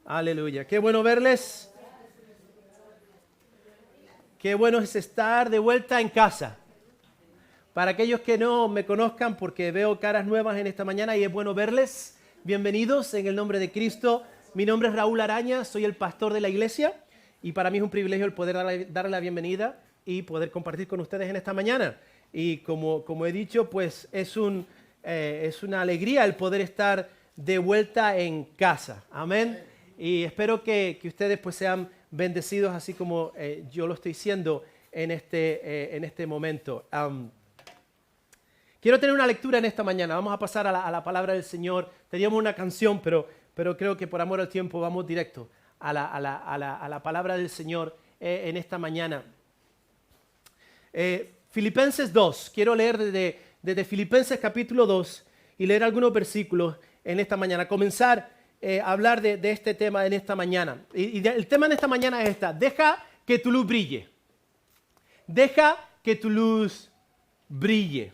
Aleluya. Qué bueno verles. Qué bueno es estar de vuelta en casa. Para aquellos que no me conozcan, porque veo caras nuevas en esta mañana y es bueno verles. Bienvenidos en el nombre de Cristo. Mi nombre es Raúl Araña, soy el pastor de la iglesia y para mí es un privilegio el poder darle la bienvenida y poder compartir con ustedes en esta mañana. Y como he dicho, pues es una alegría el poder estar de vuelta en casa. Amén. Y espero que ustedes pues sean bendecidos así como yo lo estoy siendo en este momento. Quiero tener una lectura en esta mañana. Vamos a pasar a la palabra del Señor. Teníamos una canción, pero creo que por amor al tiempo vamos directo a la palabra del Señor en esta mañana. Filipenses 2. Quiero leer desde Filipenses capítulo 2 y leer algunos versículos en esta mañana. Comenzar a hablar de este tema en esta mañana. Y el tema en esta mañana es esta. Deja que tu luz brille. Deja que tu luz brille.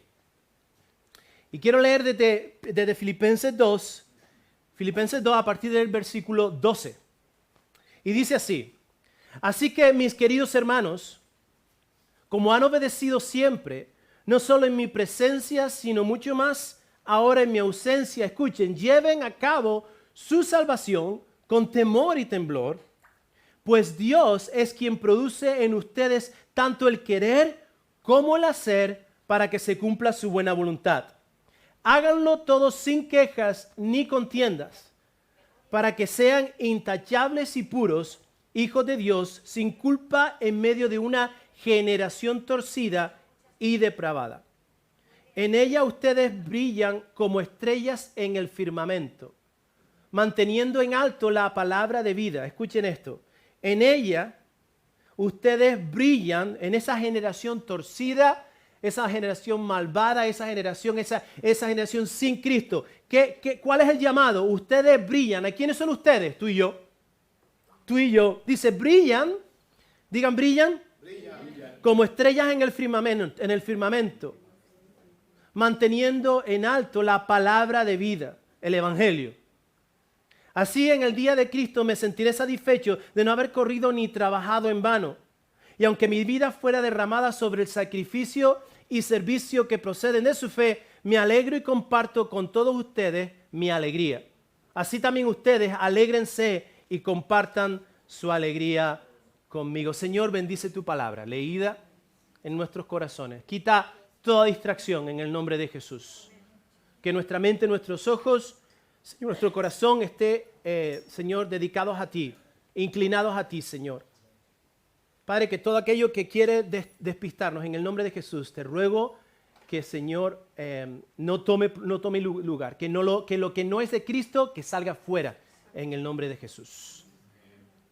Y quiero leer desde Filipenses 2 a partir del versículo 12. Y dice así: así que mis queridos hermanos, como han obedecido siempre, no solo en mi presencia, sino mucho más ahora en mi ausencia, escuchen, lleven a cabo su salvación con temor y temblor, pues Dios es quien produce en ustedes tanto el querer como el hacer para que se cumpla su buena voluntad. Háganlo todos sin quejas ni contiendas, para que sean intachables y puros, hijos de Dios, sin culpa en medio de una generación torcida y depravada. En ella ustedes brillan como estrellas en el firmamento, manteniendo en alto la palabra de vida. Escuchen esto. En ella ustedes brillan en esa generación torcida, esa generación malvada, esa generación sin Cristo. ¿Cuál es el llamado? Ustedes brillan. ¿A quiénes son ustedes? Tú y yo. Tú y yo. Dice, brillan. Digan, brillan. Brillan. Como estrellas en el firmamento. Manteniendo en alto la palabra de vida, el evangelio. Así en el día de Cristo me sentiré satisfecho de no haber corrido ni trabajado en vano. Y aunque mi vida fuera derramada sobre el sacrificio y servicio que proceden de su fe, me alegro y comparto con todos ustedes mi alegría. Así también ustedes alégrense y compartan su alegría conmigo. Señor, bendice tu palabra, leída en nuestros corazones. Quita toda distracción en el nombre de Jesús. Que nuestra mente, nuestros ojos y nuestro corazón esté, Señor, dedicados a ti, inclinados a ti, Señor. Padre, que todo aquello que quiere despistarnos en el nombre de Jesús, te ruego que, Señor, no tome lugar, que lo que no es de Cristo, que salga fuera en el nombre de Jesús.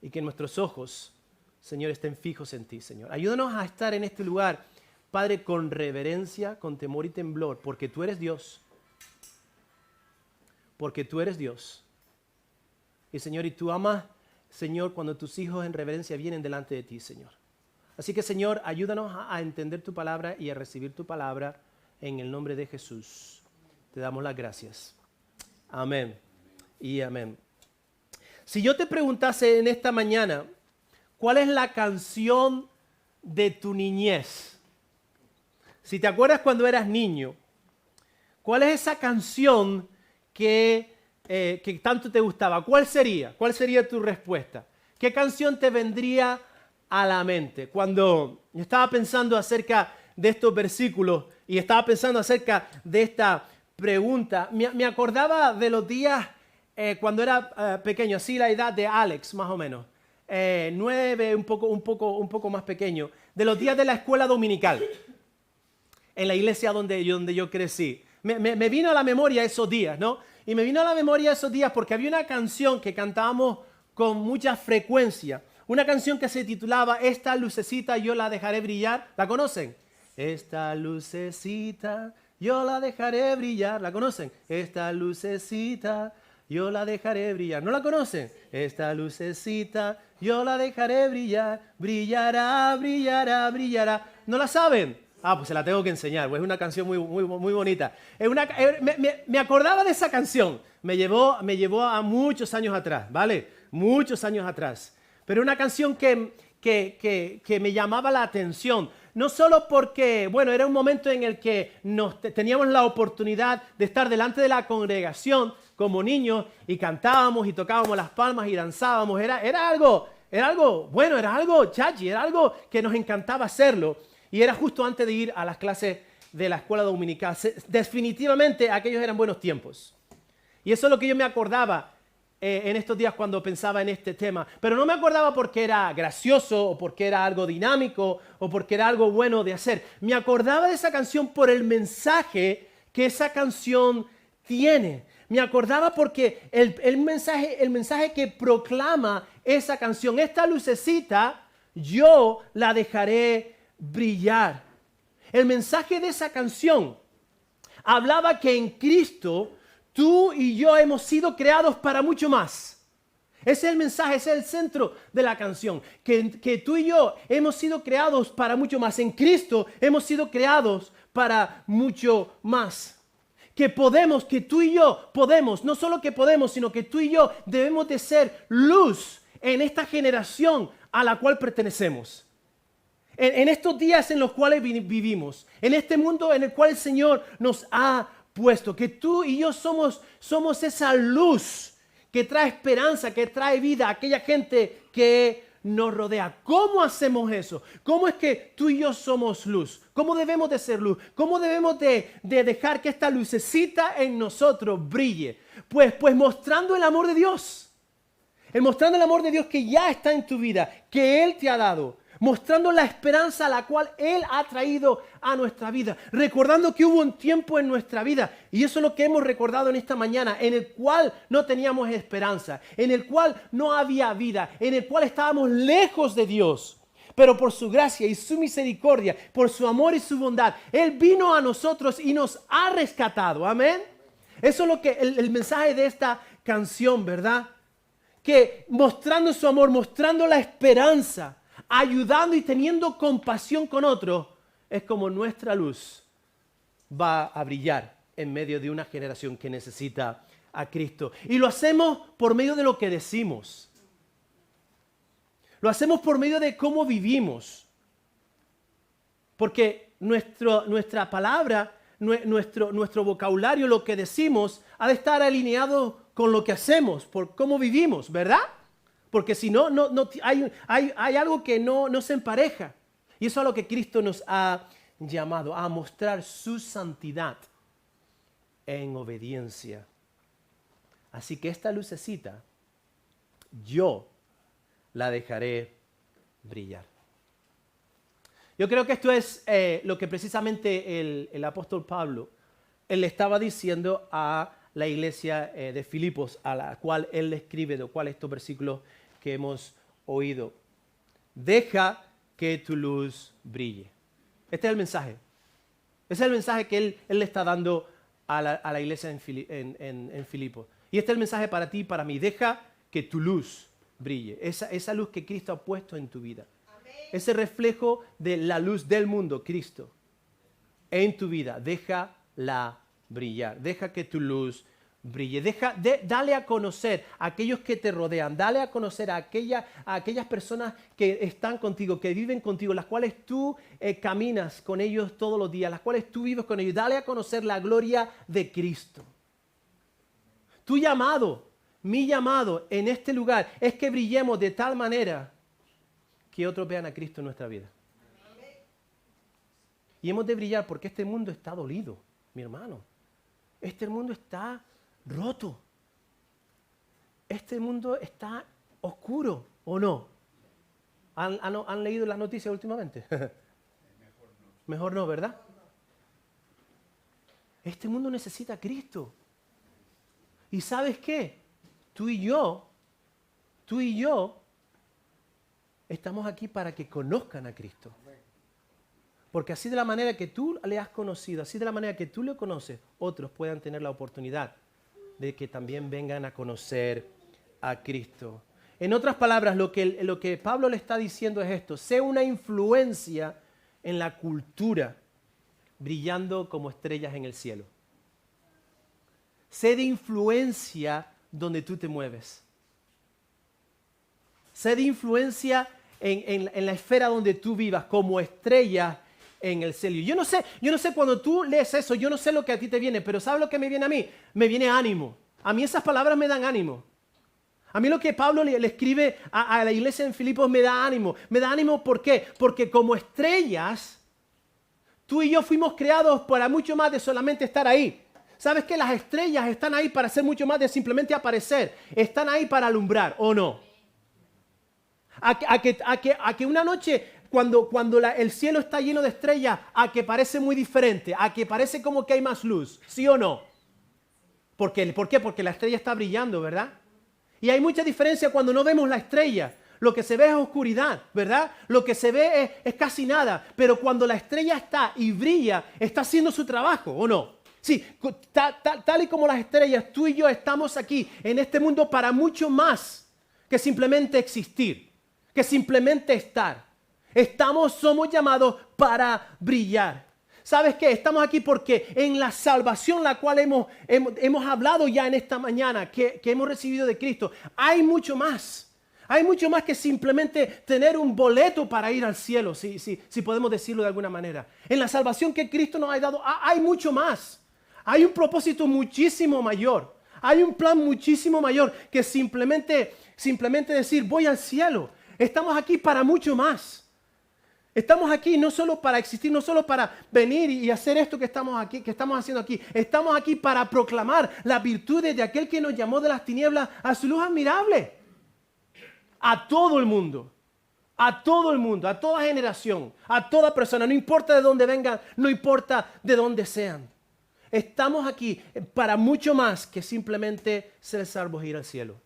Y que nuestros ojos, Señor, estén fijos en ti, Señor. Ayúdanos a estar en este lugar, Padre, con reverencia, con temor y temblor, porque tú eres Dios. Porque tú eres Dios. Y, Señor, y tú amas, Señor, cuando tus hijos en reverencia vienen delante de ti, Señor. Así que, Señor, ayúdanos a entender tu palabra y a recibir tu palabra en el nombre de Jesús. Te damos las gracias. Amén y amén. Si yo te preguntase en esta mañana, ¿cuál es la canción de tu niñez? Si te acuerdas cuando eras niño, ¿cuál es esa canción que tanto te gustaba? ¿Cuál sería? ¿Cuál sería tu respuesta? ¿Qué canción te vendría a la mente? Cuando yo estaba pensando acerca de estos versículos y estaba pensando acerca de esta pregunta, me acordaba de los días cuando era pequeño, así la edad de Alex más o menos, 9, un poco más pequeño, de los días de la escuela dominical, en la iglesia donde yo crecí. Me vino a la memoria esos días, ¿no? Y me vino a la memoria esos días porque había una canción que cantábamos con mucha frecuencia. Una canción que se titulaba Esta lucecita yo la dejaré brillar. ¿La conocen? Esta lucecita yo la dejaré brillar. ¿La conocen? Esta lucecita yo la dejaré brillar. ¿No la conocen? Esta lucecita yo la dejaré brillar. Brillará, brillará, brillará. ¿No la saben? Ah, pues se la tengo que enseñar, pues es una canción muy bonita. Me acordaba de esa canción, me llevó a muchos años atrás, ¿vale? muchos años atrás. Pero una canción que me llamaba la atención. No solo porque, bueno, era un momento en el que teníamos la oportunidad de estar delante de la congregación como niños y cantábamos y tocábamos las palmas y danzábamos. Era algo bueno, era algo chachi, era algo que nos encantaba hacerlo. Y era justo antes de ir a las clases de la escuela dominical. Definitivamente aquellos eran buenos tiempos. Y eso es lo que yo me acordaba en estos días cuando pensaba en este tema. Pero no me acordaba porque era gracioso o porque era algo dinámico o porque era algo bueno de hacer. Me acordaba de esa canción por el mensaje que esa canción tiene. Me acordaba porque el mensaje que proclama esa canción, esta lucecita, yo la dejaré brillar. El mensaje de esa canción hablaba que en Cristo tú y yo hemos sido creados para mucho más. Ese es el mensaje, ese es el centro de la canción. Que tú y yo hemos sido creados para mucho más. En Cristo hemos sido creados para mucho más. Que tú y yo podemos, no solo que podemos, sino que tú y yo debemos de ser luz en esta generación a la cual pertenecemos. En estos días en los cuales vivimos, en este mundo en el cual el Señor nos ha puesto, que tú y yo somos esa luz que trae esperanza, que trae vida a aquella gente que nos rodea. ¿Cómo hacemos eso? ¿Cómo es que tú y yo somos luz? ¿Cómo debemos de ser luz? ¿Cómo debemos de dejar que esta lucecita en nosotros brille? Pues mostrando el amor de Dios. Mostrando el amor de Dios que ya está en tu vida, que Él te ha dado. Mostrando la esperanza a la cual Él ha traído a nuestra vida. Recordando que hubo un tiempo en nuestra vida, y eso es lo que hemos recordado en esta mañana, en el cual no teníamos esperanza, en el cual no había vida, en el cual estábamos lejos de Dios. Pero por su gracia y su misericordia, por su amor y su bondad, Él vino a nosotros y nos ha rescatado. Amén. Eso es lo que el mensaje de esta canción, ¿verdad? Que mostrando su amor, mostrando la esperanza, ayudando y teniendo compasión con otros, es como nuestra luz va a brillar en medio de una generación que necesita a Cristo. Y lo hacemos por medio de lo que decimos. Lo hacemos por medio de cómo vivimos. Porque nuestra palabra, nuestro vocabulario, lo que decimos, ha de estar alineado con lo que hacemos, por cómo vivimos, ¿verdad? Porque si no, hay algo que no se empareja. Y eso es a lo que Cristo nos ha llamado, a mostrar su santidad en obediencia. Así que esta lucecita, yo la dejaré brillar. Yo creo que esto es lo que precisamente el apóstol Pablo, él le estaba diciendo a la iglesia de Filipos, a la cual él le escribe, de cual estos versículos que hemos oído. Deja que tu luz brille. Este es el mensaje. Ese es el mensaje que él le está dando a la iglesia en Filipos. Y este es el mensaje para ti y para mí. Deja que tu luz brille. Esa luz que Cristo ha puesto en tu vida. Amén. Ese reflejo de la luz del mundo, Cristo, en tu vida. Déjala brillar. Deja que tu luz brille. Dale a conocer a aquellos que te rodean. Dale a conocer a aquellas personas que están contigo, que viven contigo, las cuales tú caminas con ellos todos los días, las cuales tú vives con ellos. Dale a conocer la gloria de Cristo. Tu llamado, mi llamado en este lugar es que brillemos de tal manera que otros vean a Cristo en nuestra vida. Y hemos de brillar porque este mundo está dolido, mi hermano. Este mundo está roto. Este mundo está oscuro, ¿o no? ¿Han leído las noticias últimamente? Mejor no, ¿verdad? Este mundo necesita a Cristo. ¿Y sabes qué? Tú y yo estamos aquí para que conozcan a Cristo. Porque así de la manera que tú le has conocido, así de la manera que tú le conoces, otros puedan tener la oportunidad de que también vengan a conocer a Cristo. En otras palabras, lo que Pablo le está diciendo es esto: sé una influencia en la cultura, brillando como estrellas en el cielo. Sé de influencia donde tú te mueves. Sé de influencia en la esfera donde tú vivas, como estrella en el cielo. Yo no sé cuando tú lees eso, yo no sé lo que a ti te viene, pero ¿sabes lo que me viene a mí? Me viene ánimo. A mí esas palabras me dan ánimo. A mí lo que Pablo le escribe a la iglesia en Filipos me da ánimo. Me da ánimo, ¿por qué? Porque como estrellas, tú y yo fuimos creados para mucho más de solamente estar ahí. ¿Sabes que las estrellas están ahí para hacer mucho más de simplemente aparecer? Están ahí para alumbrar, ¿o no? A que una noche, cuando el cielo está lleno de estrellas, a que parece muy diferente, a que parece como que hay más luz, ¿sí o no? ¿Por qué? Porque la estrella está brillando, ¿verdad? Y hay mucha diferencia cuando no vemos la estrella. Lo que se ve es oscuridad, ¿verdad? Lo que se ve es casi nada. Pero cuando la estrella está y brilla, está haciendo su trabajo, ¿o no? Sí, tal y como las estrellas, tú y yo estamos aquí en este mundo para mucho más que simplemente existir, que simplemente estar. Somos llamados para brillar. ¿Sabes qué? Estamos aquí porque en la salvación la cual hemos hablado ya en esta mañana, que hemos recibido de Cristo, hay mucho más. Hay mucho más que simplemente tener un boleto para ir al cielo, si podemos decirlo de alguna manera. En la salvación que Cristo nos ha dado, hay mucho más. Hay un propósito muchísimo mayor. Hay un plan muchísimo mayor que simplemente decir, voy al cielo. Estamos aquí para mucho más. Estamos aquí no solo para existir, no solo para venir y hacer esto que estamos haciendo aquí. Estamos aquí para proclamar las virtudes de aquel que nos llamó de las tinieblas a su luz admirable. A todo el mundo, a toda generación, a toda persona, no importa de dónde vengan, no importa de dónde sean. Estamos aquí para mucho más que simplemente ser salvos e ir al cielo.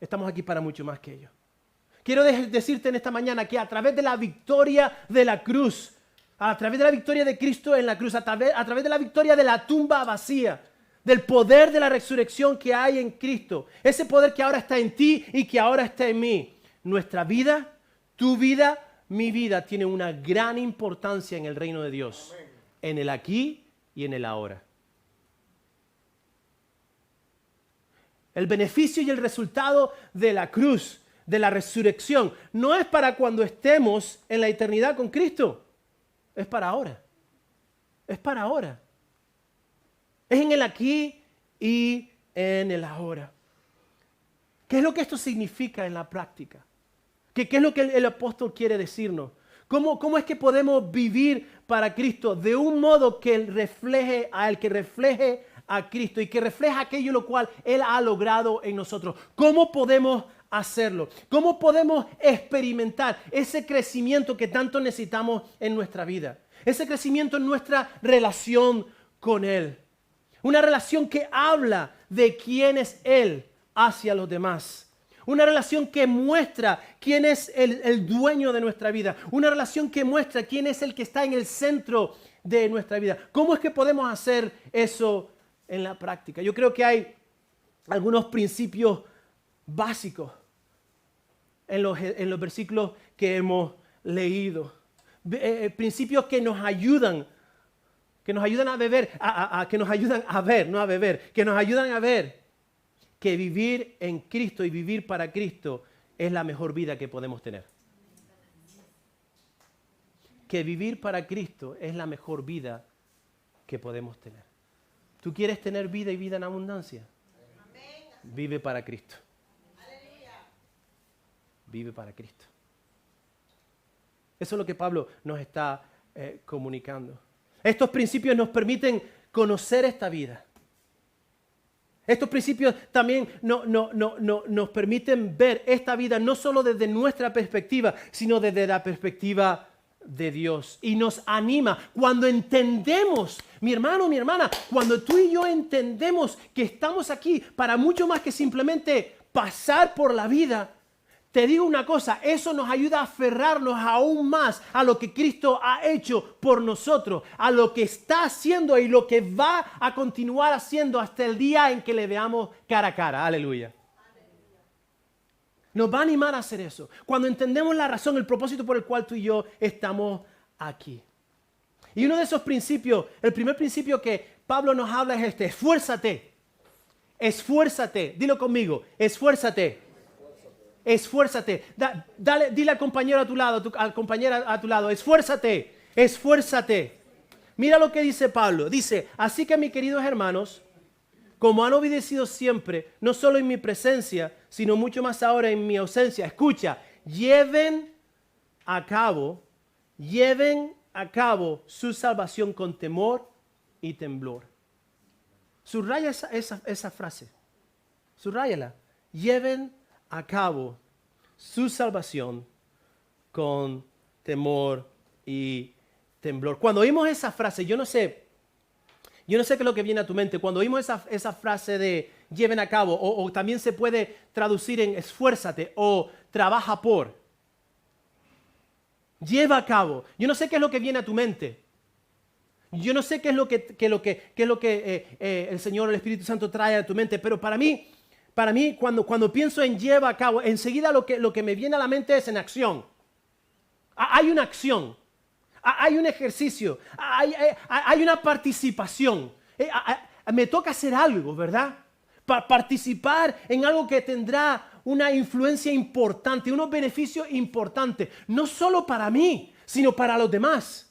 Estamos aquí para mucho más que ello. Quiero decirte en esta mañana que a través de la victoria de la cruz, a través de la victoria de Cristo en la cruz, a través de la victoria de la tumba vacía, del poder de la resurrección que hay en Cristo, ese poder que ahora está en ti y que ahora está en mí, nuestra vida, tu vida, mi vida, tiene una gran importancia en el reino de Dios, amén, en el aquí y en el ahora. El beneficio y el resultado de la cruz, de la resurrección, no es para cuando estemos en la eternidad con Cristo, es para ahora. Es para ahora. Es en el aquí y en el ahora. ¿Qué es lo que esto significa en la práctica? ¿Qué es lo que el apóstol quiere decirnos? ¿Cómo es que podemos vivir para Cristo de un modo que refleje a Cristo y que refleje aquello lo cual Él ha logrado en nosotros? ¿Cómo podemos hacerlo? ¿Cómo podemos experimentar ese crecimiento que tanto necesitamos en nuestra vida? Ese crecimiento en nuestra relación con Él. Una relación que habla de quién es Él hacia los demás. Una relación que muestra quién es el dueño de nuestra vida. Una relación que muestra quién es el que está en el centro de nuestra vida. ¿Cómo es que podemos hacer eso en la práctica? Yo creo que hay algunos principios básicos en los versículos que hemos leído. Principios que nos ayudan a beber, que nos ayudan a ver, no a beber, que nos ayudan a ver que vivir en Cristo y vivir para Cristo es la mejor vida que podemos tener. Que vivir para Cristo es la mejor vida que podemos tener. ¿Tú quieres tener vida y vida en abundancia? Vive para Cristo. Vive para Cristo. Eso es lo que Pablo nos está comunicando. Estos principios nos permiten conocer esta vida. Estos principios también nos permiten ver esta vida no solo desde nuestra perspectiva, sino desde la perspectiva de Dios. Y nos anima cuando entendemos, mi hermano, mi hermana, cuando tú y yo entendemos que estamos aquí para mucho más que simplemente pasar por la vida. Te digo una cosa, eso nos ayuda a aferrarnos aún más a lo que Cristo ha hecho por nosotros, a lo que está haciendo y lo que va a continuar haciendo hasta el día en que le veamos cara a cara. Aleluya. Nos va a animar a hacer eso. Cuando entendemos la razón, el propósito por el cual tú y yo estamos aquí. Y uno de esos principios, el primer principio que Pablo nos habla es este: esfuérzate. Esfuérzate. Dilo conmigo, esfuérzate. Esfuérzate. Dile al compañero a tu lado, al compañero a tu lado, esfuérzate, esfuérzate. Mira lo que dice Pablo. Dice, así que mis queridos hermanos, como han obedecido siempre, no solo en mi presencia, sino mucho más ahora en mi ausencia. Escucha, lleven a cabo su salvación con temor y temblor. Subraya esa frase. Subráyala. Lleven a cabo su salvación con temor y temblor. Cuando oímos esa frase, yo no sé qué es lo que viene a tu mente. Cuando oímos esa frase de lleven a cabo, o también se puede traducir en esfuérzate o trabaja por. Lleva a cabo. Yo no sé qué es lo que viene a tu mente. Yo no sé qué es lo que el Señor, el Espíritu Santo trae a tu mente, pero para mí cuando pienso en lleva a cabo, enseguida lo que me viene a la mente es en acción. Hay una acción, hay un ejercicio, hay una participación. Me toca hacer algo, ¿verdad? Participar en algo que tendrá una influencia importante, unos beneficios importantes, no solo para mí, sino para los demás.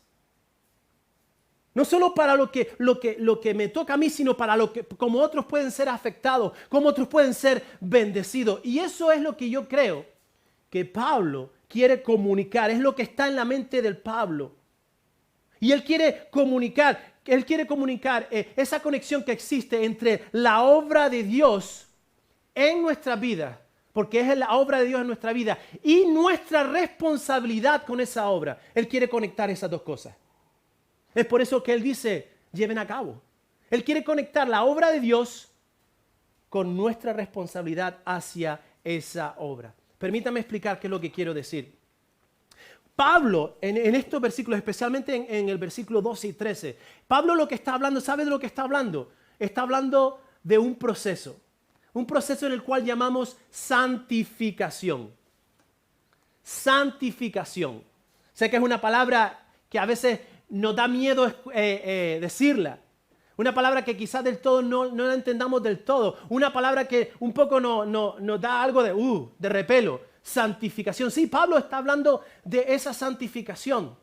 No solo para lo que me toca a mí, sino para cómo otros pueden ser afectados, cómo otros pueden ser bendecidos. Y eso es lo que yo creo que Pablo quiere comunicar, es lo que está en la mente del Pablo. Y él quiere comunicar esa conexión que existe entre la obra de Dios en nuestra vida, porque es la obra de Dios en nuestra vida, y nuestra responsabilidad con esa obra. Él quiere conectar esas dos cosas. Es por eso que él dice, lleven a cabo. Él quiere conectar la obra de Dios con nuestra responsabilidad hacia esa obra. Permítame explicar qué es lo que quiero decir. Pablo, en estos versículos, especialmente en el versículo 12 y 13, Pablo lo que está hablando, ¿sabe de lo que está hablando? Está hablando de un proceso en el cual llamamos santificación. Santificación. Sé que es una palabra que a veces nos da miedo decirla. Una palabra que quizás del todo no la entendamos del todo. Una palabra que un poco nos da algo de repelo. Santificación. Sí, Pablo está hablando de esa santificación.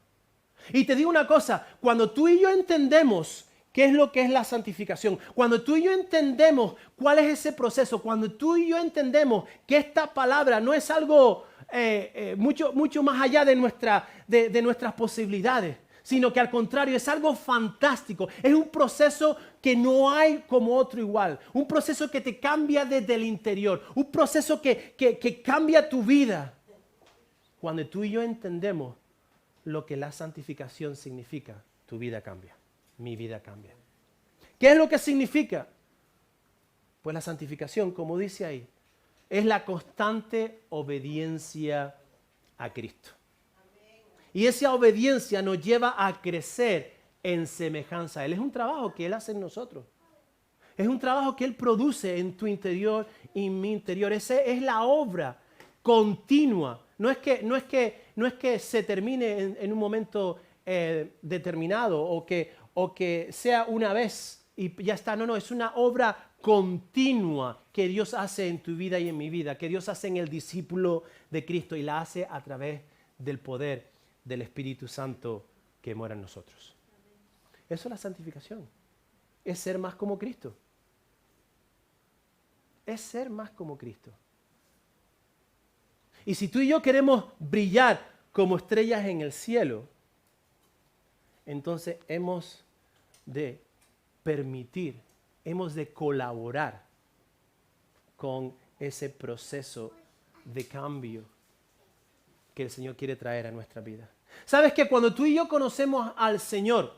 Y te digo una cosa, cuando tú y yo entendemos qué es lo que es la santificación, cuando tú y yo entendemos cuál es ese proceso, cuando tú y yo entendemos que esta palabra no es algo mucho más allá de nuestras posibilidades, sino que al contrario es algo fantástico. Es un proceso que no hay como otro igual. Un proceso que te cambia desde el interior. Un proceso que cambia tu vida. Cuando tú y yo entendemos lo que la santificación significa, tu vida cambia. Mi vida cambia. ¿Qué es lo que significa? Pues la santificación, como dice ahí, es la constante obediencia a Cristo. Y esa obediencia nos lleva a crecer en semejanza a Él. Es un trabajo que Él hace en nosotros. Es un trabajo que Él produce en tu interior y en mi interior. Esa es la obra continua. No es que se termine en un momento determinado o que sea una vez y ya está. No, es una obra continua que Dios hace en tu vida y en mi vida, que Dios hace en el discípulo de Cristo y la hace a través del poder del Espíritu Santo que mora en nosotros. Eso es la santificación. Es ser más como Cristo. Es ser más como Cristo. Y si tú y yo queremos brillar como estrellas en el cielo, entonces hemos de permitir, hemos de colaborar con ese proceso de cambio que el Señor quiere traer a nuestra vida. ¿Sabes que cuando tú y yo conocemos al Señor,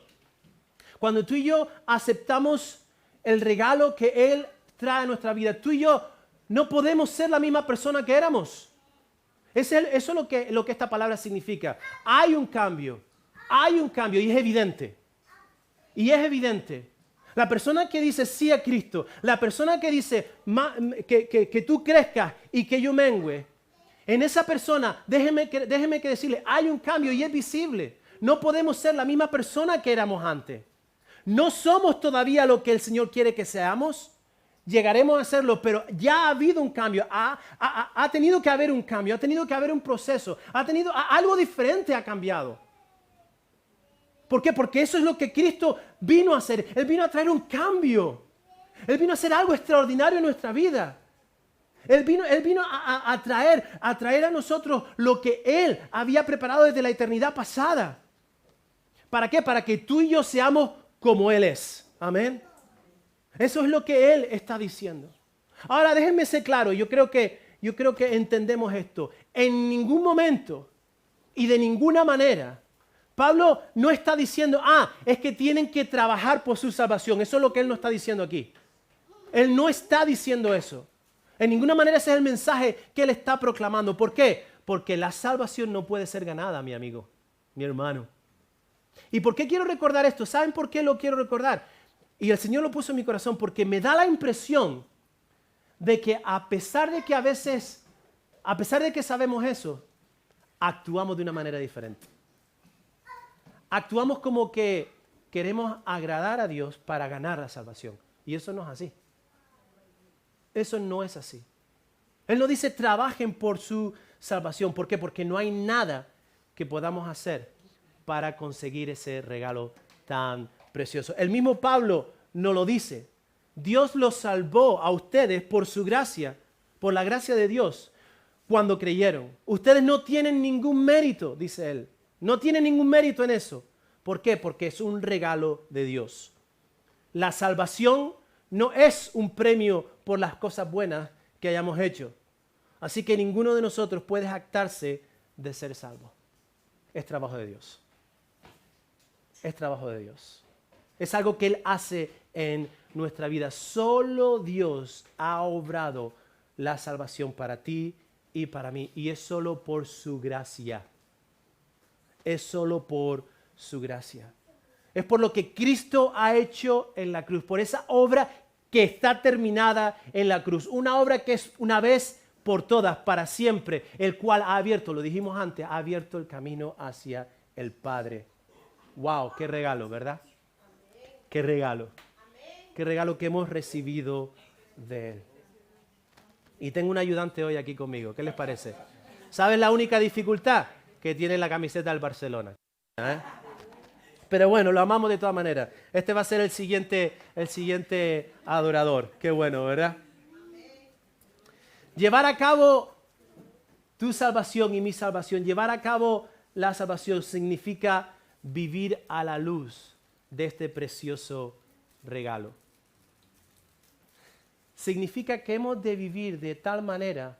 cuando tú y yo aceptamos el regalo que Él trae a nuestra vida, tú y yo no podemos ser la misma persona que éramos? Eso es lo que esta palabra significa. Hay un cambio y es evidente. Y es evidente. La persona que dice sí a Cristo, la persona que dice que tú crezcas y que yo mengüe, en esa persona, déjeme que decirle, hay un cambio y es visible. No podemos ser la misma persona que éramos antes. No somos todavía lo que el Señor quiere que seamos, llegaremos a hacerlo, pero ya ha habido un cambio, ha tenido que haber un cambio, ha tenido que haber un proceso, algo diferente ha cambiado. ¿Por qué? Porque eso es lo que Cristo vino a hacer. Él vino a traer un cambio. Él vino a hacer algo extraordinario en nuestra vida. Él vino a traer a nosotros lo que Él había preparado desde la eternidad pasada. ¿Para qué? Para que tú y yo seamos como Él es. Amén. Eso es lo que Él está diciendo. Ahora déjenme ser claro, yo creo que entendemos esto. En ningún momento y de ninguna manera Pablo no está diciendo, es que tienen que trabajar por su salvación. Eso es lo que él no está diciendo aquí. Él no está diciendo eso. En ninguna manera ese es el mensaje que él está proclamando. ¿Por qué? Porque la salvación no puede ser ganada, mi amigo, mi hermano. ¿Y por qué quiero recordar esto? ¿Saben por qué lo quiero recordar? Y el Señor lo puso en mi corazón porque me da la impresión de que a pesar de que sabemos eso, actuamos de una manera diferente. Actuamos como que queremos agradar a Dios para ganar la salvación. Y eso no es así. Eso no es así. Él no dice trabajen por su salvación. ¿Por qué? Porque no hay nada que podamos hacer para conseguir ese regalo tan precioso. El mismo Pablo nos lo dice. Dios los salvó a ustedes por su gracia, por la gracia de Dios, cuando creyeron. Ustedes no tienen ningún mérito, dice él. No tienen ningún mérito en eso. ¿Por qué? Porque es un regalo de Dios. La salvación no es un premio por las cosas buenas que hayamos hecho. Así que ninguno de nosotros puede jactarse de ser salvo. Es trabajo de Dios. Es trabajo de Dios. Es algo que Él hace en nuestra vida. Solo Dios ha obrado la salvación para ti y para mí. Y es solo por su gracia. Es solo por su gracia. Es por lo que Cristo ha hecho en la cruz. Por esa obra que está terminada en la cruz. Una obra que es una vez por todas, para siempre. El cual ha abierto, lo dijimos antes, ha abierto el camino hacia el Padre. Wow, qué regalo, ¿verdad? Qué regalo. Qué regalo que hemos recibido de Él. Y tengo un ayudante hoy aquí conmigo. ¿Qué les parece? ¿Sabes la única dificultad? Que tiene la camiseta del Barcelona. ¿Eh? Pero bueno, lo amamos de todas maneras. Este va a ser el siguiente adorador. Qué bueno, ¿verdad? Llevar a cabo tu salvación y mi salvación, llevar a cabo la salvación significa vivir a la luz de este precioso regalo. Significa que hemos de vivir de tal manera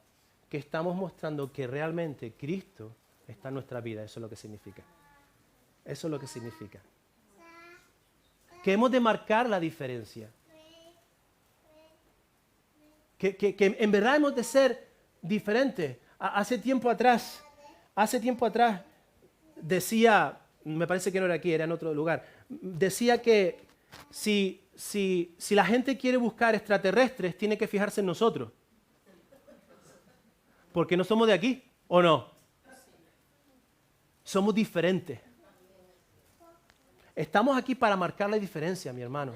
que estamos mostrando que realmente Cristo está en nuestra vida. Eso es lo que significa. Eso es lo que significa. Que hemos de marcar la diferencia. Que en verdad hemos de ser diferentes. Hace tiempo atrás decía, me parece que no era aquí, era en otro lugar, decía que si la gente quiere buscar extraterrestres, tiene que fijarse en nosotros. Porque no somos de aquí, ¿o no? Somos diferentes. Estamos aquí para marcar la diferencia, mi hermano.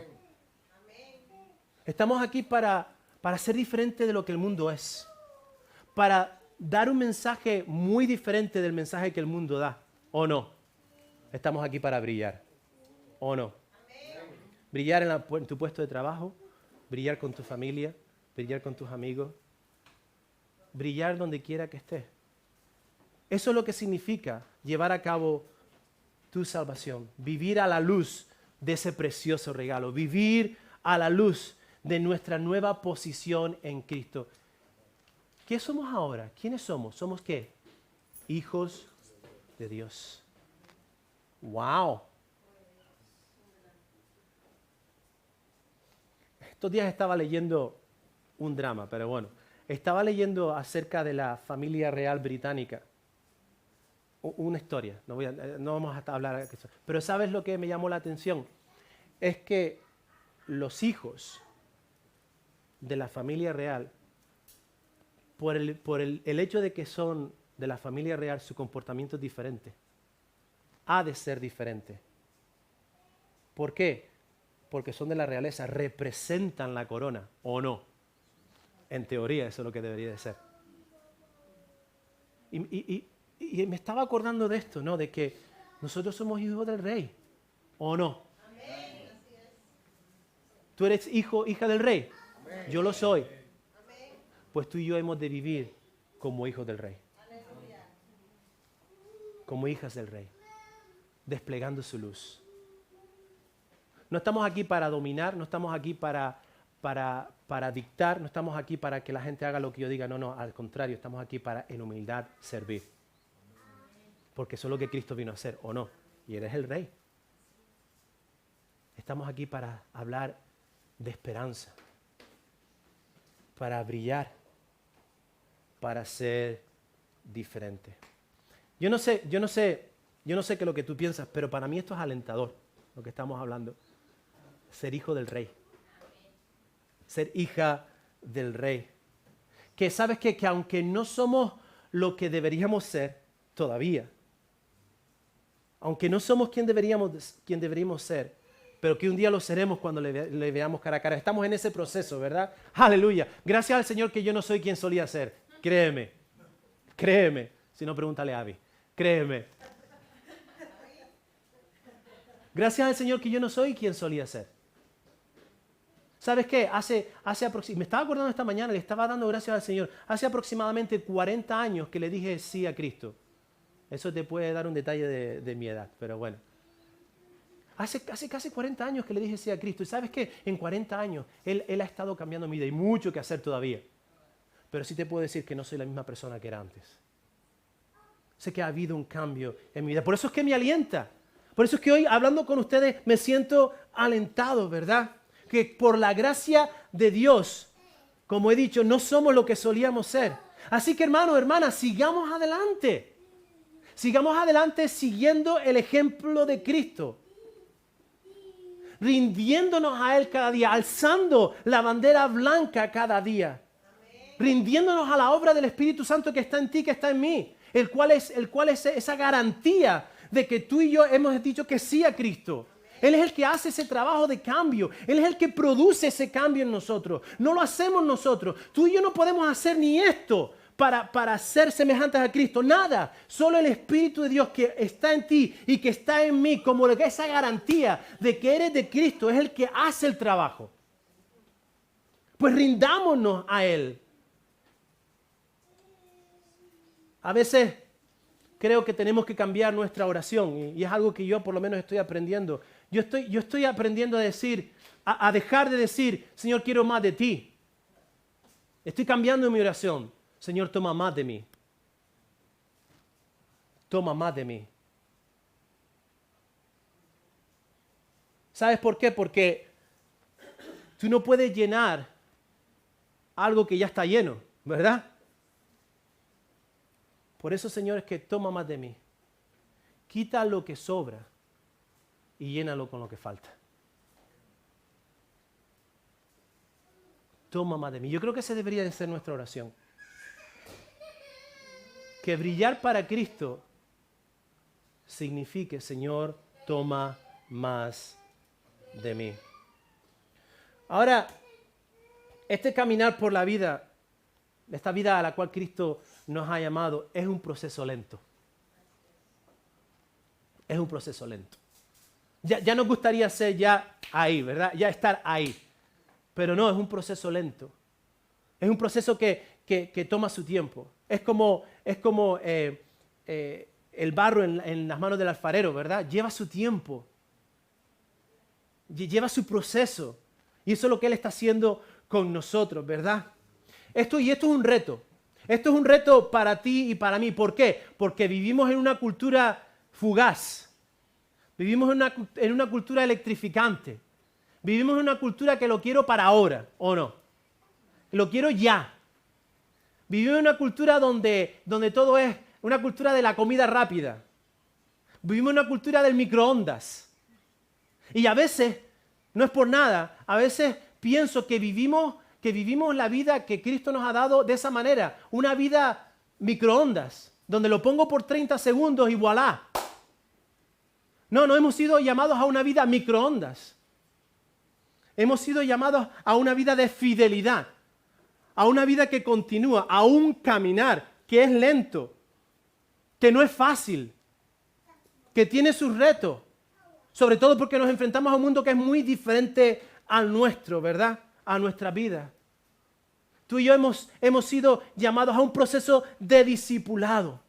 Estamos aquí para ser diferente de lo que el mundo es. Para dar un mensaje muy diferente del mensaje que el mundo da, ¿o no? Estamos aquí para brillar, ¿o no? Brillar en tu puesto de trabajo, brillar con tu familia, brillar con tus amigos, brillar donde quiera que estés. Eso es lo que significa llevar a cabo tu salvación, vivir a la luz de ese precioso regalo, vivir a la luz de nuestra nueva posición en Cristo. ¿Qué somos ahora? ¿Quiénes somos? ¿Somos qué? Hijos de Dios. ¡Wow! Estos días estaba leyendo un drama, pero bueno, estaba leyendo acerca de la familia real británica. Una historia, no vamos a hablar de eso. Pero ¿sabes lo que me llamó la atención? Es que los hijos de la familia real, por el hecho de que son de la familia real, su comportamiento es diferente. Ha de ser diferente. ¿Por qué? porque son de la realeza, representan la corona, ¿o no? En teoría eso es lo que debería de ser. Y me estaba acordando de esto, ¿no? De que nosotros somos hijos del rey, ¿o no? Amén. ¿Tú eres hija del rey? Amén. Yo lo soy. Amén. Pues tú y yo hemos de vivir como hijos del rey. Aleluya. Como hijas del rey, desplegando su luz. No estamos aquí para dominar, no estamos aquí para dictar, no estamos aquí para que la gente haga lo que yo diga, no, al contrario, estamos aquí para en humildad servir. Porque eso es lo que Cristo vino a hacer, ¿o no? Y Él es el Rey. Estamos aquí para hablar de esperanza, para brillar, para ser diferente. Yo no sé qué es lo que tú piensas, pero para mí esto es alentador, lo que estamos hablando. Ser hijo del Rey. Ser hija del Rey. Que sabes que aunque no somos lo que deberíamos ser todavía, aunque no somos quien deberíamos ser, pero que un día lo seremos cuando le veamos cara a cara. Estamos en ese proceso, ¿verdad? Aleluya. Gracias al Señor que yo no soy quien solía ser. Créeme. Si no, pregúntale a Abby. Créeme. Gracias al Señor que yo no soy quien solía ser. ¿Sabes qué? Me estaba acordando esta mañana, le estaba dando gracias al Señor. Hace aproximadamente 40 años que le dije sí a Cristo. Eso te puede dar un detalle de mi edad, pero bueno. Hace casi 40 años que le dije sí a Cristo. Y ¿sabes qué? En 40 años Él ha estado cambiando mi vida y mucho que hacer todavía. Pero sí te puedo decir que no soy la misma persona que era antes. Sé que ha habido un cambio en mi vida. Por eso es que me alienta. Por eso es que hoy, hablando con ustedes, me siento alentado, ¿verdad? Que por la gracia de Dios, como he dicho, no somos lo que solíamos ser. Así que hermanos, hermanas, sigamos adelante. Sigamos adelante siguiendo el ejemplo de Cristo. Rindiéndonos a Él cada día, alzando la bandera blanca cada día. Rindiéndonos a la obra del Espíritu Santo que está en ti, que está en mí. El cual es esa garantía de que tú y yo hemos dicho que sí a Cristo. Él es el que hace ese trabajo de cambio. Él es el que produce ese cambio en nosotros. No lo hacemos nosotros. Tú y yo no podemos hacer ni esto para ser semejantes a Cristo. Nada. Solo el Espíritu de Dios que está en ti y que está en mí, como esa garantía de que eres de Cristo, es el que hace el trabajo. Pues rindámonos a Él. A veces creo que tenemos que cambiar nuestra oración y es algo que yo por lo menos estoy aprendiendo. Yo estoy aprendiendo a decir, a dejar de decir, Señor, quiero más de ti. Estoy cambiando mi oración. Señor, toma más de mí. Toma más de mí. ¿Sabes por qué? Porque tú no puedes llenar algo que ya está lleno, ¿verdad? Por eso, Señor, es que toma más de mí. Quita lo que sobra y llénalo con lo que falta. Toma más de mí. Yo creo que esa debería de ser nuestra oración. Que brillar para Cristo signifique, Señor, toma más de mí. Ahora, este caminar por la vida, esta vida a la cual Cristo nos ha llamado, es un proceso lento. Es un proceso lento. Ya nos gustaría ser ya ahí, ¿verdad? Ya estar ahí. Pero no, es un proceso lento. Es un proceso que toma su tiempo. Es como el barro en las manos del alfarero, ¿verdad? Lleva su tiempo. Lleva su proceso. Y eso es lo que Él está haciendo con nosotros, ¿verdad? Esto es un reto. Esto es un reto para ti y para mí. ¿Por qué? Porque vivimos en una cultura fugaz. Vivimos en una cultura electrificante. Vivimos en una cultura que lo quiero para ahora, ¿o no? Lo quiero ya. Vivimos en una cultura donde todo es una cultura de la comida rápida. Vivimos en una cultura del microondas. Y a veces, no es por nada, a veces pienso que vivimos la vida que Cristo nos ha dado de esa manera. Una vida microondas, donde lo pongo por 30 segundos y voilà. No hemos sido llamados a una vida microondas. Hemos sido llamados a una vida de fidelidad, a una vida que continúa, a un caminar que es lento, que no es fácil, que tiene sus retos, sobre todo porque nos enfrentamos a un mundo que es muy diferente al nuestro, ¿verdad? A nuestra vida. Tú y yo hemos sido llamados a un proceso de discipulado,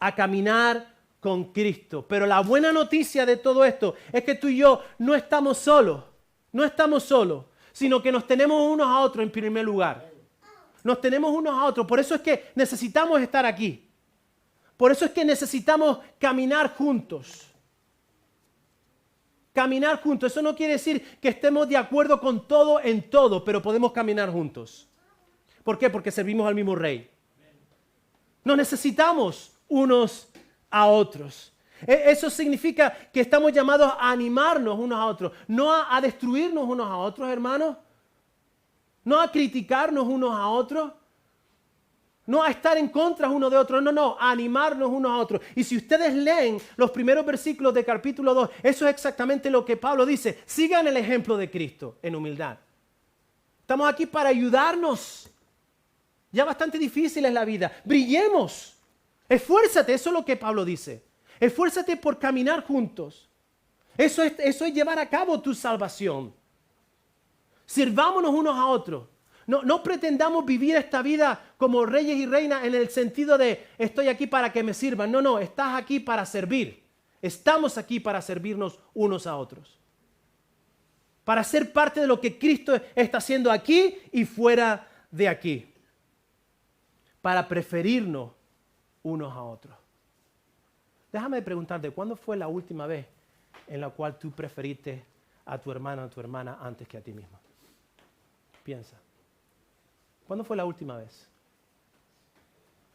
a caminar con Cristo. Pero la buena noticia de todo esto es que tú y yo no estamos solos, sino que nos tenemos unos a otros en primer lugar. Nos tenemos unos a otros. Por eso es que necesitamos estar aquí. Por eso es que necesitamos caminar juntos. Caminar juntos. Eso no quiere decir que estemos de acuerdo con todo en todo, pero podemos caminar juntos. ¿Por qué? Porque servimos al mismo Rey. Nos necesitamos unos a otros. Eso significa que estamos llamados a animarnos unos a otros, no a destruirnos unos a otros, hermanos, no a criticarnos unos a otros, no a estar en contra uno de otro, no, a animarnos unos a otros. Y si ustedes leen los primeros versículos del capítulo 2, eso es exactamente lo que Pablo dice. Sigan el ejemplo de Cristo en humildad. Estamos aquí para ayudarnos. Ya bastante difícil es la vida. Brillemos. Esfuérzate, eso es lo que Pablo dice. Esfuérzate por caminar juntos. Eso es llevar a cabo tu salvación. Sirvámonos unos a otros. No pretendamos vivir esta vida como reyes y reinas en el sentido de estoy aquí para que me sirvan. No, estás aquí para servir. Estamos aquí para servirnos unos a otros. Para ser parte de lo que Cristo está haciendo aquí y fuera de aquí. Para preferirnos unos a otros. Déjame preguntarte, ¿cuándo fue la última vez en la cual tú preferiste a tu hermano o a tu hermana antes que a ti mismo? Piensa. ¿Cuándo fue la última vez?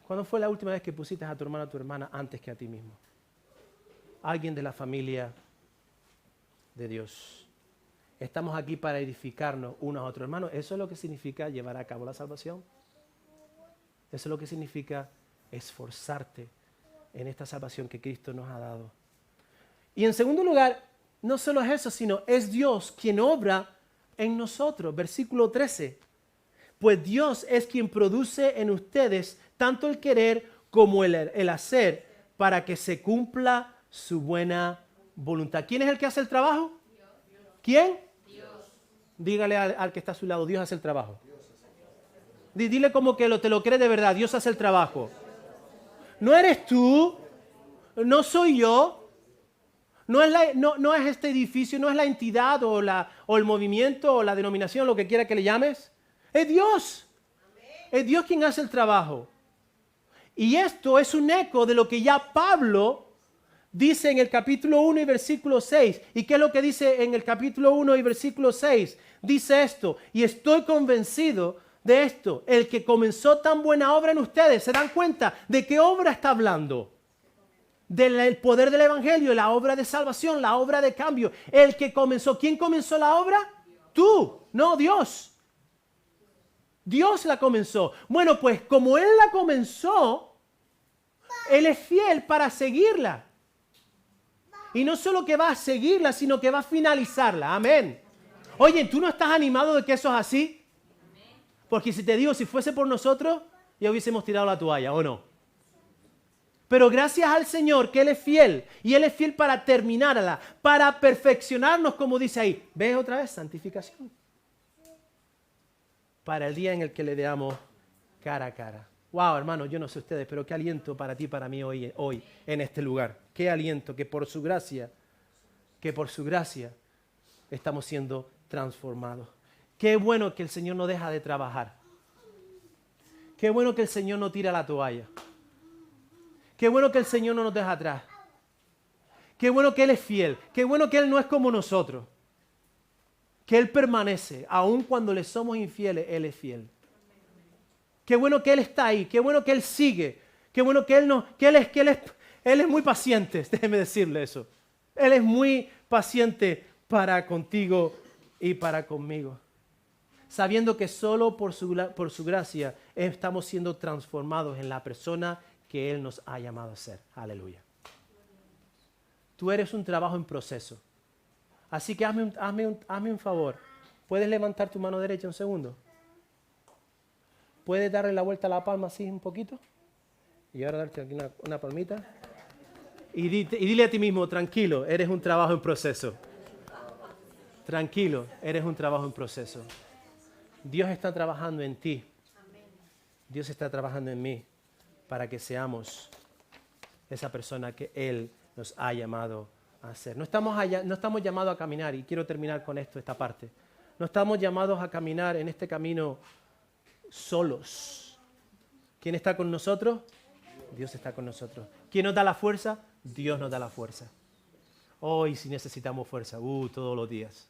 ¿Cuándo fue la última vez que pusiste a tu hermano o a tu hermana antes que a ti mismo? Alguien de la familia de Dios. Estamos aquí para edificarnos unos a otros. Hermanos, eso es lo que significa llevar a cabo la salvación. Eso es lo que significa esforzarte en esta salvación que Cristo nos ha dado. Y en segundo lugar, no solo es eso, sino es Dios quien obra en nosotros. Versículo 13. Pues Dios es quien produce en ustedes tanto el querer como el hacer para que se cumpla su buena voluntad. ¿Quién es el que hace el trabajo? Dios. ¿Quién? Dios. Dígale al que está a su lado, Dios hace el trabajo. Dile como que te lo crees de verdad, Dios hace el trabajo. No eres tú, no soy yo, no es este edificio, no es la entidad o el movimiento o la denominación, lo que quiera que le llames. Es Dios. Es Dios quien hace el trabajo. Y esto es un eco de lo que ya Pablo dice en el capítulo 1 y versículo 6. ¿Y qué es lo que dice en el capítulo 1 y versículo 6? Dice esto, y estoy convencido de esto, el que comenzó tan buena obra en ustedes, ¿se dan cuenta de qué obra está hablando? Del poder del evangelio, la obra de salvación, la obra de cambio. El que comenzó, ¿quién comenzó la obra? Tú, no Dios. Dios la comenzó. Bueno, pues como Él la comenzó, Él es fiel para seguirla. Y no solo que va a seguirla, sino que va a finalizarla. Amén. Oye, ¿tú no estás animado de que eso es así? Porque si te digo, si fuese por nosotros, ya hubiésemos tirado la toalla, ¿o no? Pero gracias al Señor que Él es fiel. Y Él es fiel para terminarla, para perfeccionarnos, como dice ahí. ¿Ves otra vez? Santificación. Para el día en el que le veamos cara a cara. Wow, hermano, yo no sé ustedes, pero qué aliento para ti, para mí hoy en este lugar. Qué aliento que por su gracia estamos siendo transformados. Qué bueno que el Señor no deja de trabajar. Qué bueno que el Señor no tira la toalla. Qué bueno que el Señor no nos deja atrás. Qué bueno que Él es fiel. Qué bueno que Él no es como nosotros. Que Él permanece, aun cuando le somos infieles, Él es fiel. Qué bueno que Él está ahí, qué bueno que Él sigue, qué bueno que Él es muy paciente, déjeme decirle eso. Él es muy paciente para contigo y para conmigo. Sabiendo que solo por su gracia estamos siendo transformados en la persona que Él nos ha llamado a ser. Aleluya. Tú eres un trabajo en proceso. Así que hazme un favor. ¿Puedes levantar tu mano derecha un segundo? ¿Puedes darle la vuelta a la palma así un poquito? Y ahora darte aquí una palmita. Y dile a ti mismo, tranquilo, eres un trabajo en proceso. Tranquilo, eres un trabajo en proceso. Dios está trabajando en ti. Dios está trabajando en mí para que seamos esa persona que Él nos ha llamado a ser. No estamos llamados a caminar, y quiero terminar con esto, esta parte. No estamos llamados a caminar en este camino solos. ¿Quién está con nosotros? Dios está con nosotros. ¿Quién nos da la fuerza? Dios nos da la fuerza. Hoy sí necesitamos fuerza, todos los días.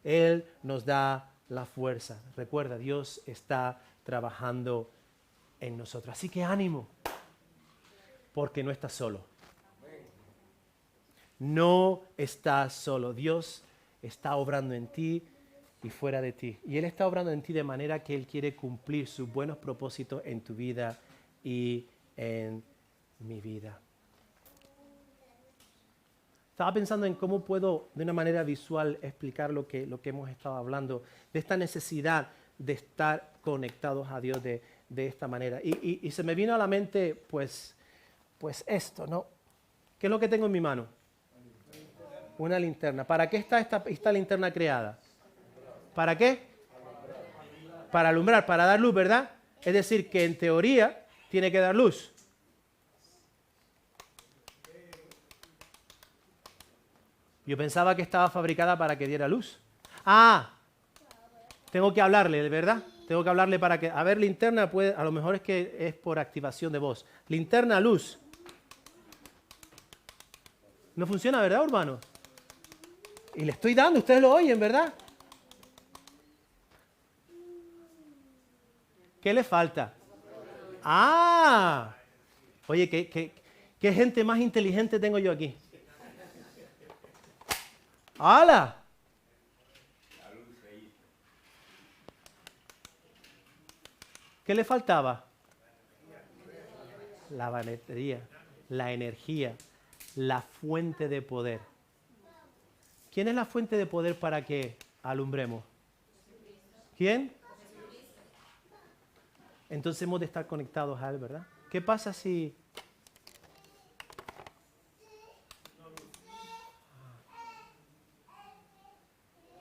Él nos da la fuerza. Recuerda, Dios está trabajando en nosotros. Así que ánimo, porque no estás solo. No estás solo. Dios está obrando en ti y fuera de ti. Y Él está obrando en ti de manera que Él quiere cumplir sus buenos propósitos en tu vida y en mi vida. Estaba pensando en cómo puedo, de una manera visual, explicar lo que hemos estado hablando, de esta necesidad de estar conectados a Dios de esta manera. Y se me vino a la mente, pues esto, ¿no? ¿Qué es lo que tengo en mi mano? Una linterna. ¿Para qué está esta linterna creada? ¿Para qué? Para alumbrar, para dar luz, ¿verdad? Es decir, que en teoría tiene que dar luz. Yo pensaba que estaba fabricada para que diera luz. Tengo que hablarle, ¿verdad? Tengo que hablarle para que... A ver, linterna, a lo mejor es que es por activación de voz. Linterna, luz. No funciona, ¿verdad, Urbano? Y le estoy dando, ustedes lo oyen, ¿verdad? ¿Qué le falta? Oye, ¿qué gente más inteligente tengo yo aquí? ¡Hala! ¿Qué le faltaba? La batería, la energía, la fuente de poder. ¿Quién es la fuente de poder para que alumbremos? ¿Quién? Entonces hemos de estar conectados a Él, ¿verdad? ¿Qué pasa si...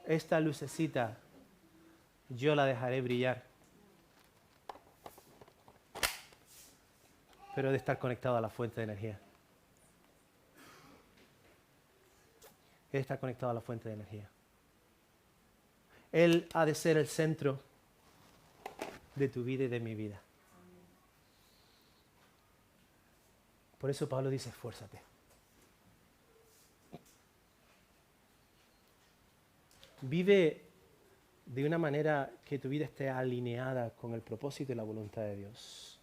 esta lucecita yo la dejaré brillar? Pero he de estar conectado a la fuente de energía. He de estar conectado a la fuente de energía. Él ha de ser el centro de tu vida y de mi vida. Por eso Pablo dice, esfuérzate. Vive de una manera que tu vida esté alineada con el propósito y la voluntad de Dios.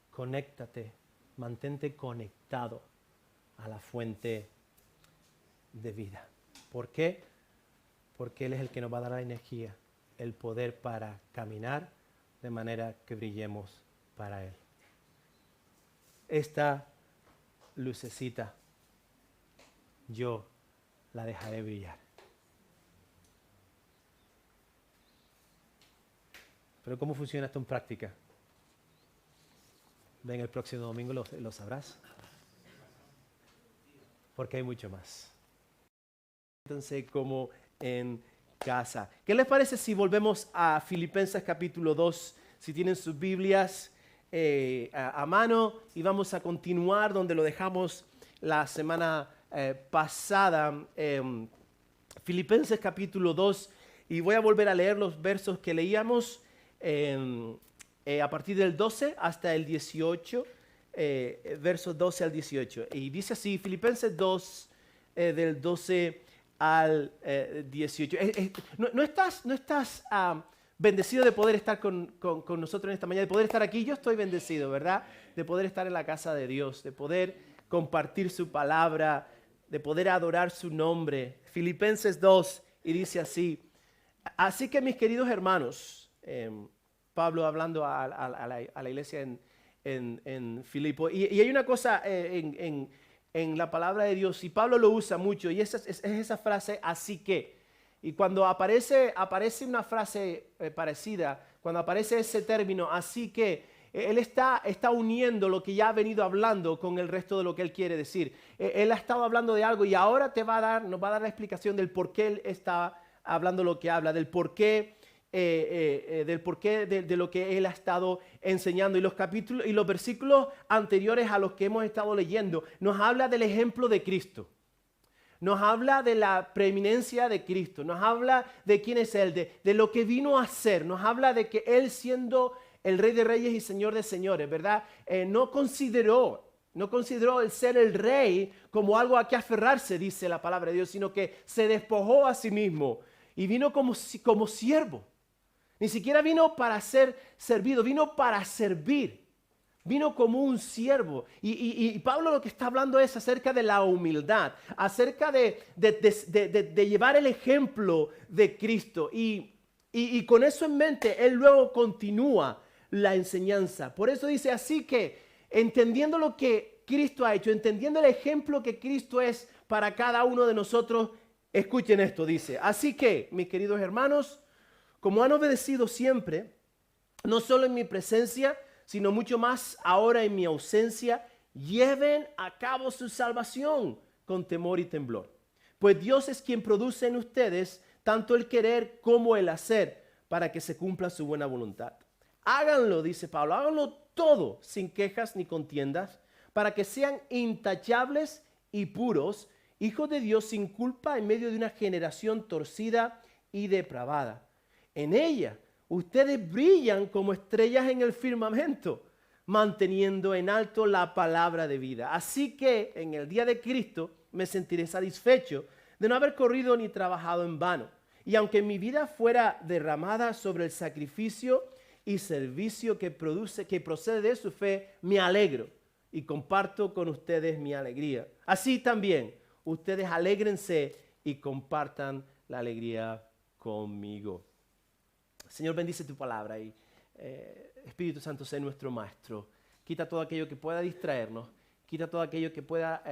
Conéctate, mantente conectado a la fuente de vida. ¿Por qué? Porque Él es el que nos va a dar la energía, el poder para caminar de manera que brillemos para Él. Esta lucecita yo la dejaré brillar. Pero ¿cómo funciona esto en práctica? Ven, el próximo domingo lo sabrás. Porque hay mucho más. Entonces, como en casa. ¿Qué les parece si volvemos a Filipenses capítulo 2? Si tienen sus Biblias a mano, y vamos a continuar donde lo dejamos la semana pasada. Filipenses capítulo 2, y voy a volver a leer los versos que leíamos a partir del 12 hasta el 18, versos 12 al 18. Y dice así, Filipenses 2, del 12 al 18. ¿No estás bendecido de poder estar con nosotros en esta mañana, de poder estar aquí? Yo estoy bendecido, ¿verdad? De poder estar en la casa de Dios, de poder compartir su palabra, de poder adorar su nombre. Filipenses 2, y dice así: así que, mis queridos hermanos, Pablo hablando a la iglesia en Filipo, y hay una cosa en la palabra de Dios y Pablo lo usa mucho y es esa frase así que. Y cuando aparece una frase parecida, cuando aparece ese término así que, él está uniendo lo que ya ha venido hablando con el resto de lo que él quiere decir. Él ha estado hablando de algo y ahora nos va a dar la explicación del por qué él está hablando lo que habla, del porqué de lo que él ha estado enseñando. Y los capítulos y los versículos anteriores a los que hemos estado leyendo nos habla del ejemplo de Cristo. Nos habla de la preeminencia de Cristo, nos habla de quién es Él, de lo que vino a hacer, nos habla de que Él siendo el Rey de Reyes y Señor de Señores, ¿verdad? No consideró el ser el Rey como algo a que aferrarse, dice la palabra de Dios, sino que se despojó a sí mismo y vino como siervo. Ni siquiera vino para ser servido, vino para servir. Vino como un siervo. Y Pablo lo que está hablando es acerca de la humildad, acerca de llevar el ejemplo de Cristo. Y con eso en mente, él luego continúa la enseñanza. Por eso dice, así que, entendiendo lo que Cristo ha hecho, entendiendo el ejemplo que Cristo es para cada uno de nosotros, escuchen esto, dice, así que, mis queridos hermanos, como han obedecido siempre, no solo en mi presencia, sino mucho más ahora en mi ausencia, lleven a cabo su salvación con temor y temblor. Pues Dios es quien produce en ustedes tanto el querer como el hacer para que se cumpla su buena voluntad. Háganlo, dice Pablo, háganlo todo sin quejas ni contiendas, para que sean intachables y puros, hijos de Dios sin culpa en medio de una generación torcida y depravada. En ella ustedes brillan como estrellas en el firmamento, manteniendo en alto la palabra de vida. Así que en el día de Cristo me sentiré satisfecho de no haber corrido ni trabajado en vano. Y aunque mi vida fuera derramada sobre el sacrificio y servicio que procede de su fe, me alegro y comparto con ustedes mi alegría. Así también, ustedes alégrense y compartan la alegría conmigo. Señor, bendice tu palabra y Espíritu Santo, sé nuestro maestro. Quita todo aquello que pueda distraernos, quita todo aquello que pueda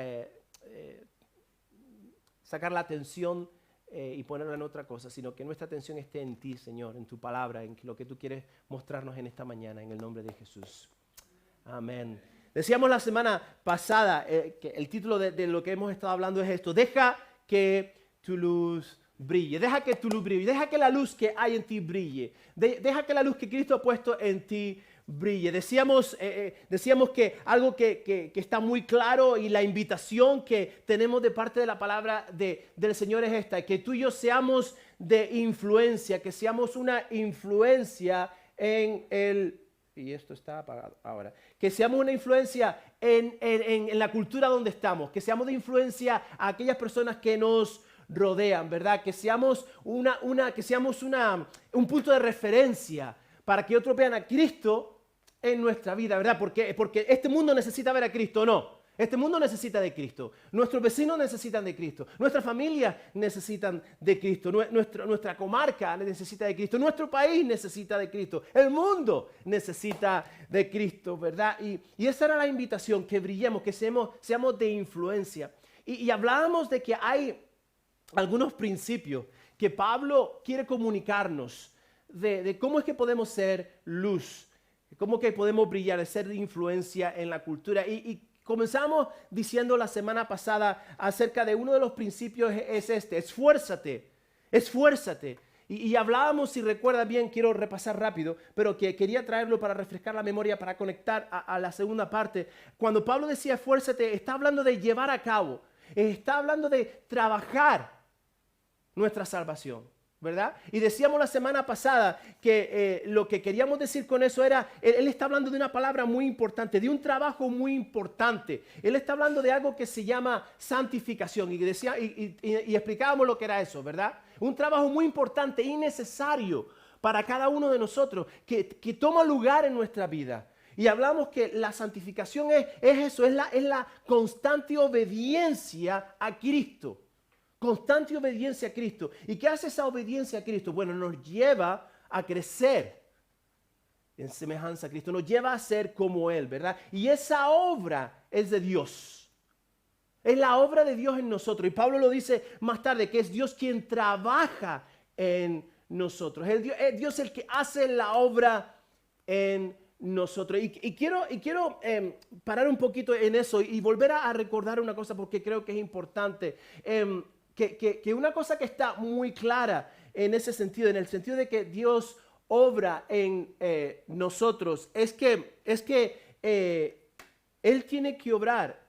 sacar la atención y ponerla en otra cosa, sino que nuestra atención esté en ti, Señor, en tu palabra, en lo que tú quieres mostrarnos en esta mañana, en el nombre de Jesús. Amén. Decíamos la semana pasada que el título de lo que hemos estado hablando es esto: deja que tu luz brille, deja que tu luz brille, deja que la luz que hay en ti brille, deja que la luz que Cristo ha puesto en ti brille. Decíamos que algo que está muy claro y la invitación que tenemos de parte de la palabra del Señor es esta: que tú y yo seamos de influencia, que seamos una influencia en el... Y esto está apagado ahora. Que seamos una influencia en la cultura donde estamos, que seamos de influencia a aquellas personas que nos rodean, ¿verdad? Que seamos un punto de referencia para que otros vean a Cristo en nuestra vida, ¿verdad? Porque este mundo necesita ver a Cristo, ¿no? Este mundo necesita de Cristo. Nuestros vecinos necesitan de Cristo. Nuestra familia necesitan de Cristo. Nuestra comarca necesita de Cristo. Nuestro país necesita de Cristo. El mundo necesita de Cristo, ¿verdad? Y esa era la invitación, que brillemos, que seamos de influencia. Y hablábamos de que hay algunos principios que Pablo quiere comunicarnos de cómo es que podemos ser luz, cómo que podemos brillar, ser de influencia en la cultura. Y comenzamos diciendo la semana pasada acerca de uno de los principios, es este: esfuérzate. Y hablábamos, si recuerdas bien, quiero repasar rápido, pero que quería traerlo para refrescar la memoria, para conectar a la segunda parte. Cuando Pablo decía esfuérzate, está hablando de llevar a cabo, está hablando de trabajar nuestra salvación, ¿verdad? Y decíamos la semana pasada que lo que queríamos decir con eso era, él está hablando de una palabra muy importante, de un trabajo muy importante. Él está hablando de algo que se llama santificación y explicábamos lo que era eso, ¿verdad? Un trabajo muy importante y necesario para cada uno de nosotros que toma lugar en nuestra vida. Y hablamos que la santificación es eso, es la constante obediencia a Cristo. Constante obediencia a Cristo. ¿Y qué hace esa obediencia a Cristo? Bueno, nos lleva a crecer en semejanza a Cristo. Nos lleva a ser como Él, ¿verdad? Y esa obra es de Dios. Es la obra de Dios en nosotros. Y Pablo lo dice más tarde, que es Dios quien trabaja en nosotros. Es Dios el que hace la obra en nosotros. Y quiero parar un poquito en eso y volver a recordar una cosa porque creo que es importante. Que una cosa que está muy clara en ese sentido, en el sentido de que Dios obra en nosotros, es que Él tiene que obrar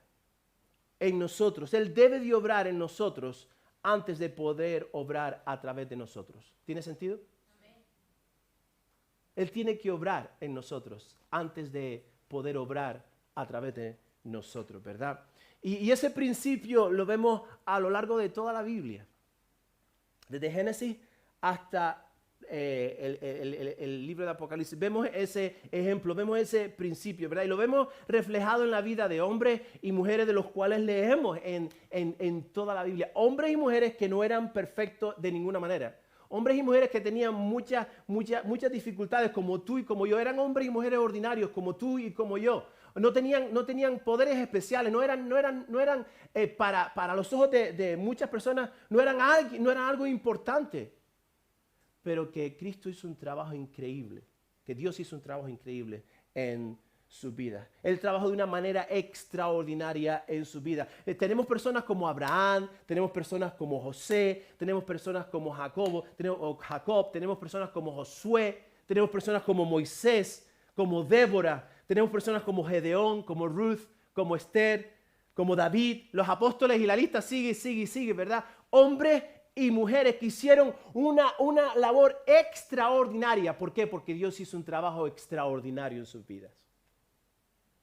en nosotros. Él debe de obrar en nosotros antes de poder obrar a través de nosotros. ¿Tiene sentido? Amén. Él tiene que obrar en nosotros antes de poder obrar a través de nosotros, ¿verdad? Y ese principio lo vemos a lo largo de toda la Biblia. Desde Génesis hasta el libro de Apocalipsis. Vemos ese ejemplo, vemos ese principio, ¿verdad? Y lo vemos reflejado en la vida de hombres y mujeres de los cuales leemos en toda la Biblia. Hombres y mujeres que no eran perfectos de ninguna manera. Hombres y mujeres que tenían muchas dificultades, como tú y como yo. Eran hombres y mujeres ordinarios, como tú y como yo. No tenían poderes especiales, no eran para los ojos de muchas personas, no eran algo importante. Pero que Cristo hizo un trabajo increíble, que Dios hizo un trabajo increíble en su vida. Él trabajó de una manera extraordinaria en su vida. Tenemos personas como Abraham, tenemos personas como José, tenemos personas como Jacob, tenemos personas como Josué, tenemos personas como Moisés, como Débora, tenemos personas como Gedeón, como Ruth, como Esther, como David, los apóstoles, y la lista sigue, ¿verdad? Hombres y mujeres que hicieron una labor extraordinaria. ¿Por qué? Porque Dios hizo un trabajo extraordinario en sus vidas.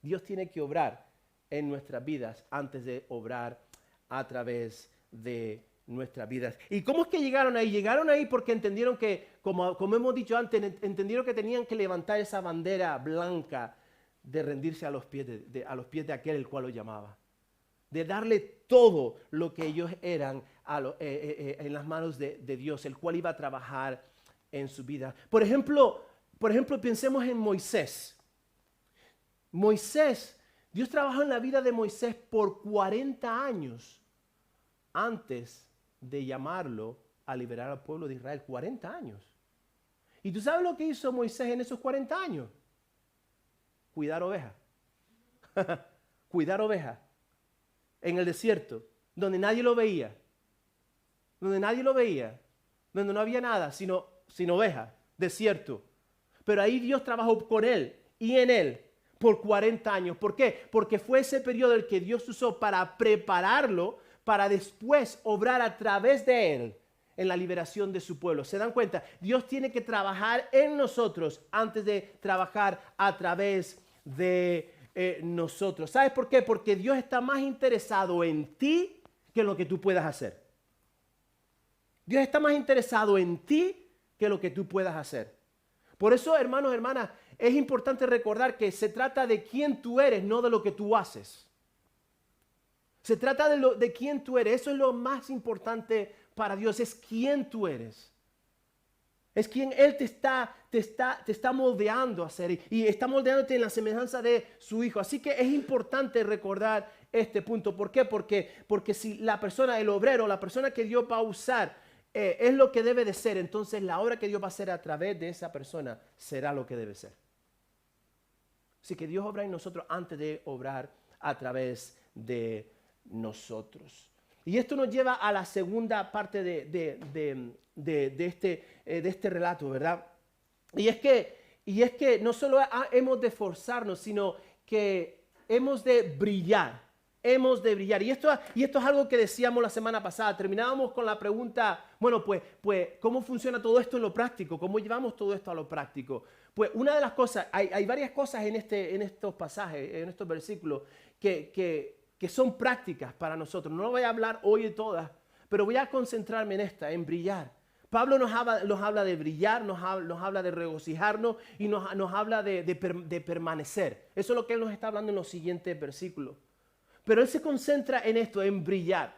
Dios tiene que obrar en nuestras vidas antes de obrar a través de nuestras vidas. ¿Y cómo es que llegaron ahí? Llegaron ahí porque entendieron que, como hemos dicho antes, entendieron que tenían que levantar esa bandera blanca de rendirse a los pies de aquel el cual los llamaba. De darle todo lo que ellos eran en las manos de Dios, el cual iba a trabajar en su vida. Por ejemplo, pensemos en Moisés. Dios trabajó en la vida de Moisés por 40 años antes de llamarlo a liberar al pueblo de Israel. 40 años. ¿Y tú sabes lo que hizo Moisés en esos 40 años? Cuidar ovejas. Cuidar ovejas. En el desierto, donde nadie lo veía, donde no había nada, sino ovejas, desierto. Pero ahí Dios trabajó con él y en él por 40 años. ¿Por qué? Porque fue ese periodo el que Dios usó para prepararlo, para después obrar a través de él en la liberación de su pueblo. ¿Se dan cuenta? Dios tiene que trabajar en nosotros antes de trabajar a través de nosotros. ¿Sabes por qué? Porque Dios está más interesado en ti que en lo que tú puedas hacer. Dios está más interesado en ti que lo que tú puedas hacer. Por eso, hermanos, hermanas, es importante recordar que se trata de quién tú eres, no de lo que tú haces. Se trata de quién tú eres. Eso es lo más importante para Dios, es quién tú eres. Es quien Él te está moldeando a ser, y está moldeándote en la semejanza de su Hijo. Así que es importante recordar este punto. ¿Por qué? Porque si la persona, el obrero, la persona que Dios va a usar es lo que debe de ser, entonces la obra que Dios va a hacer a través de esa persona será lo que debe ser. Así que Dios obra en nosotros antes de obrar a través de nosotros. Y esto nos lleva a la segunda parte de este relato, ¿verdad? Y es que no solo hemos de esforzarnos, sino que hemos de brillar. Hemos de brillar. Y esto es algo que decíamos la semana pasada. Terminábamos con la pregunta, bueno, pues ¿cómo funciona todo esto en lo práctico? ¿Cómo llevamos todo esto a lo práctico? Pues una de las cosas, hay varias cosas en estos pasajes, en estos versículos, que son prácticas para nosotros. No voy a hablar hoy de todas, pero voy a concentrarme en esta, en brillar. Pablo nos habla de brillar, nos habla de regocijarnos y nos habla de permanecer. Eso es lo que él nos está hablando en los siguientes versículos. Pero él se concentra en esto, en brillar.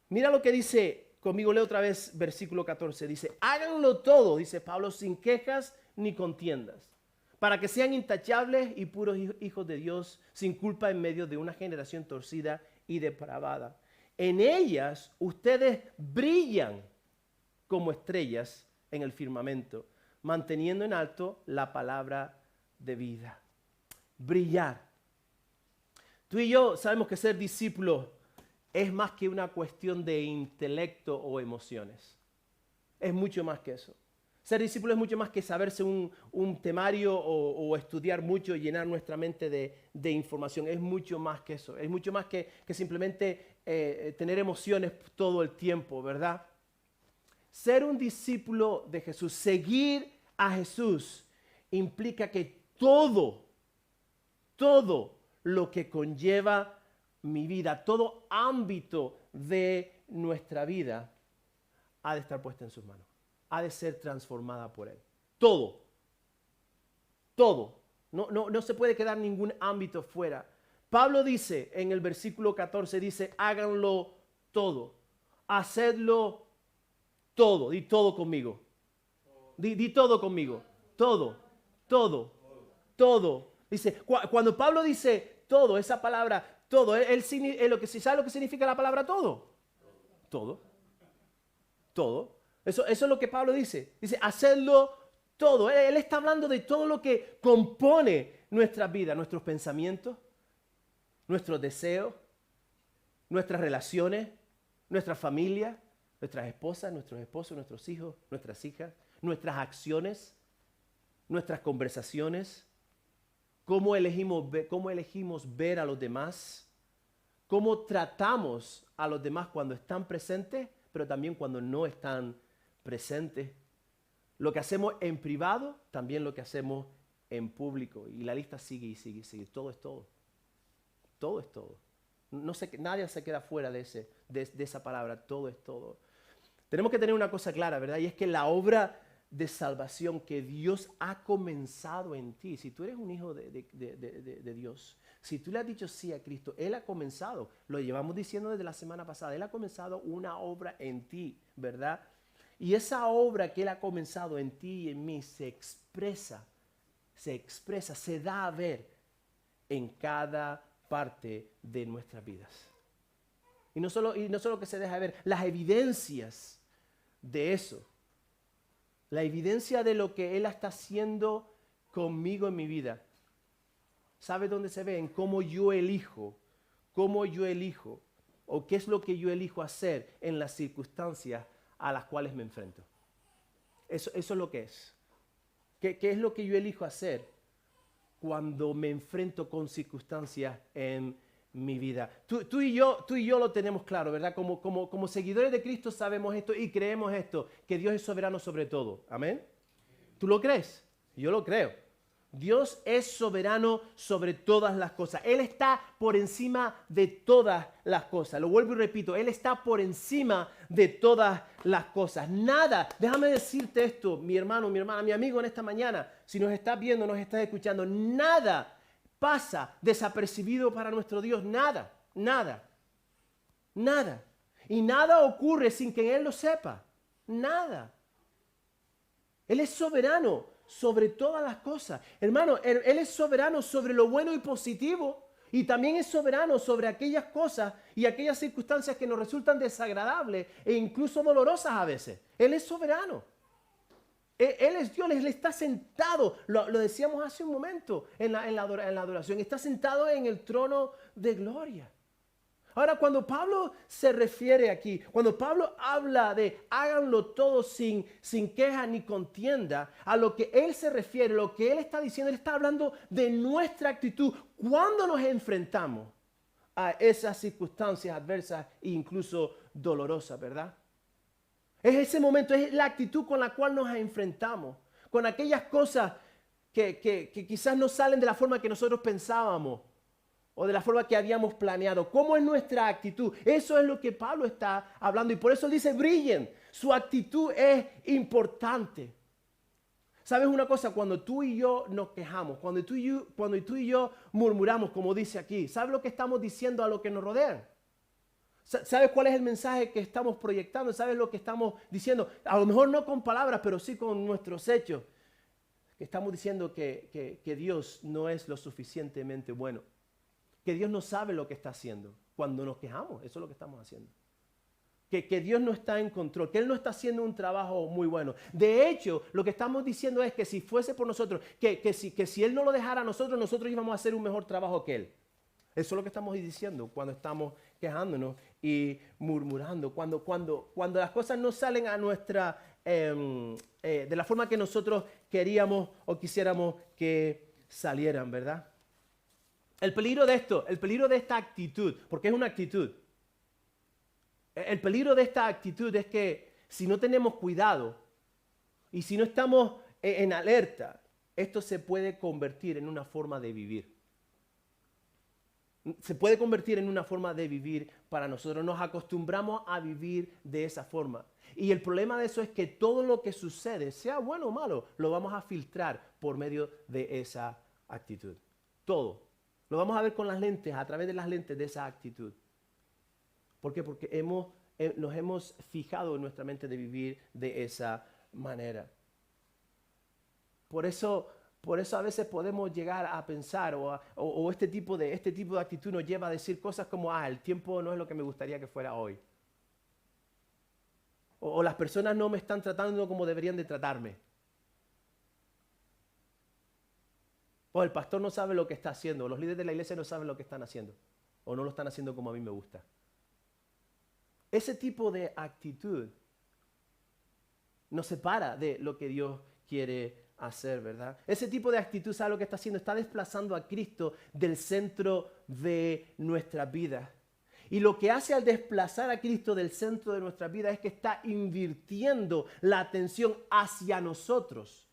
Mira lo que dice, conmigo leo otra vez versículo 14. Dice, háganlo todo, dice Pablo, sin quejas ni contiendas, para que sean intachables y puros hijos de Dios, sin culpa en medio de una generación torcida y depravada. En ellas ustedes brillan como estrellas en el firmamento, manteniendo en alto la palabra de vida. Brillar. Tú y yo sabemos que ser discípulo es más que una cuestión de intelecto o emociones. Es mucho más que eso. Ser discípulo es mucho más que saberse un temario o estudiar mucho y llenar nuestra mente de información. Es mucho más que eso. Es mucho más que simplemente tener emociones todo el tiempo, ¿verdad? Ser un discípulo de Jesús, seguir a Jesús, implica que todo lo que conlleva mi vida, todo ámbito de nuestra vida, ha de estar puesta en sus manos. Ha de ser transformada por Él. Todo. No se puede quedar ningún ámbito fuera. Pablo dice en el versículo 14, dice, háganlo todo. Hacedlo todo. Di todo conmigo. Di todo conmigo. Todo. Dice, cuando Pablo dice todo, esa palabra todo, ¿sabe lo que significa la palabra todo? Todo. Eso es lo que Pablo dice. Dice, hacerlo todo. Él está hablando de todo lo que compone nuestra vida, nuestros pensamientos, nuestros deseos, nuestras relaciones, nuestra familia, nuestras esposas, nuestros esposos, nuestros hijos, nuestras hijas, nuestras acciones, nuestras conversaciones, cómo elegimos ver a los demás, cómo tratamos a los demás cuando están presentes, pero también cuando no están presentes. Lo que hacemos en privado, también lo que hacemos en público. Y la lista sigue y sigue y sigue. Todo es todo. Todo es todo. Nadie se queda fuera de esa palabra. Todo es todo. Tenemos que tener una cosa clara, ¿verdad? Y es que la obra de salvación que Dios ha comenzado en ti, si tú eres un hijo de Dios, si tú le has dicho sí a Cristo, Él ha comenzado, lo llevamos diciendo desde la semana pasada, Él ha comenzado una obra en ti, ¿verdad? Y esa obra que Él ha comenzado en ti y en mí se expresa, se da a ver en cada parte de nuestras vidas. Y no solo que se deja ver, las evidencias de eso, la evidencia de lo que Él está haciendo conmigo en mi vida. ¿Sabe dónde se ve? En cómo yo elijo, o qué es lo que yo elijo hacer en las circunstancias a las cuales me enfrento. Eso es lo que es. ¿Qué es lo que yo elijo hacer cuando me enfrento con circunstancias en mi vida? Tú y yo lo tenemos claro, ¿verdad? Como seguidores de Cristo sabemos esto y creemos esto, que Dios es soberano sobre todo. ¿Amén? ¿Tú lo crees? Yo lo creo. Dios es soberano sobre todas las cosas. Él está por encima de todas las cosas. Lo vuelvo y repito, Él está por encima de todas las cosas. Nada, déjame decirte esto, mi hermano, mi hermana, mi amigo en esta mañana, si nos estás viendo, nos estás escuchando, nada pasa desapercibido para nuestro Dios. Nada. Y nada ocurre sin que Él lo sepa. Nada. Él es soberano sobre todas las cosas. Hermano, Él es soberano sobre lo bueno y positivo y también es soberano sobre aquellas cosas y aquellas circunstancias que nos resultan desagradables e incluso dolorosas a veces. Él es soberano. Él es Dios, Él está sentado, lo decíamos hace un momento en la adoración, está sentado en el trono de gloria. Ahora, cuando Pablo se refiere aquí, cuando Pablo habla de háganlo todo sin queja ni contienda, a lo que él se refiere, lo que él está diciendo, él está hablando de nuestra actitud cuando nos enfrentamos a esas circunstancias adversas e incluso dolorosas, ¿verdad? Es ese momento, es la actitud con la cual nos enfrentamos, con aquellas cosas que quizás no salen de la forma que nosotros pensábamos, o de la forma que habíamos planeado. ¿Cómo es nuestra actitud? Eso es lo que Pablo está hablando. Y por eso dice, brillen. Su actitud es importante. ¿Sabes una cosa? Cuando tú y yo nos quejamos, cuando tú y yo murmuramos, como dice aquí, ¿sabes lo que estamos diciendo a lo que nos rodean? ¿Sabes cuál es el mensaje que estamos proyectando? ¿Sabes lo que estamos diciendo? A lo mejor no con palabras, pero sí con nuestros hechos. Que estamos diciendo que Dios no es lo suficientemente bueno. Que Dios no sabe lo que está haciendo. cuando nos quejamos. Eso es lo que estamos haciendo. Que Dios no está en control, que Él no está haciendo un trabajo muy bueno. De hecho, lo que estamos diciendo es que si fuese por nosotros, que si Él no lo dejara a nosotros, nosotros íbamos a hacer un mejor trabajo que Él. Eso es lo que estamos diciendo cuando estamos quejándonos y murmurando. Cuando las cosas no salen a nuestra, de la forma que nosotros queríamos o quisiéramos que salieran, ¿verdad? El peligro de esto, el peligro de esta actitud, porque es una actitud. El peligro de esta actitud es que si no tenemos cuidado y si no estamos en alerta, esto se puede convertir en una forma de vivir. Se puede convertir en una forma de vivir para nosotros. Nos acostumbramos a vivir de esa forma. Y el problema de eso es que todo lo que sucede, sea bueno o malo, lo vamos a filtrar por medio de esa actitud. Todo. Lo vamos a ver con las lentes, a través de las lentes de esa actitud. ¿Por qué? Porque nos hemos fijado en nuestra mente de vivir de esa manera. Por eso a veces podemos llegar a pensar o este tipo de actitud nos lleva a decir cosas como, el tiempo no es lo que me gustaría que fuera hoy. O las personas no me están tratando como deberían de tratarme. O el pastor no sabe lo que está haciendo, los líderes de la iglesia no saben lo que están haciendo, o no lo están haciendo como a mí me gusta. Ese tipo de actitud nos separa de lo que Dios quiere hacer, ¿verdad? Ese tipo de actitud, ¿sabe lo que está haciendo? Está desplazando a Cristo del centro de nuestra vida. Y lo que hace al desplazar a Cristo del centro de nuestra vida es que está invirtiendo la atención hacia nosotros.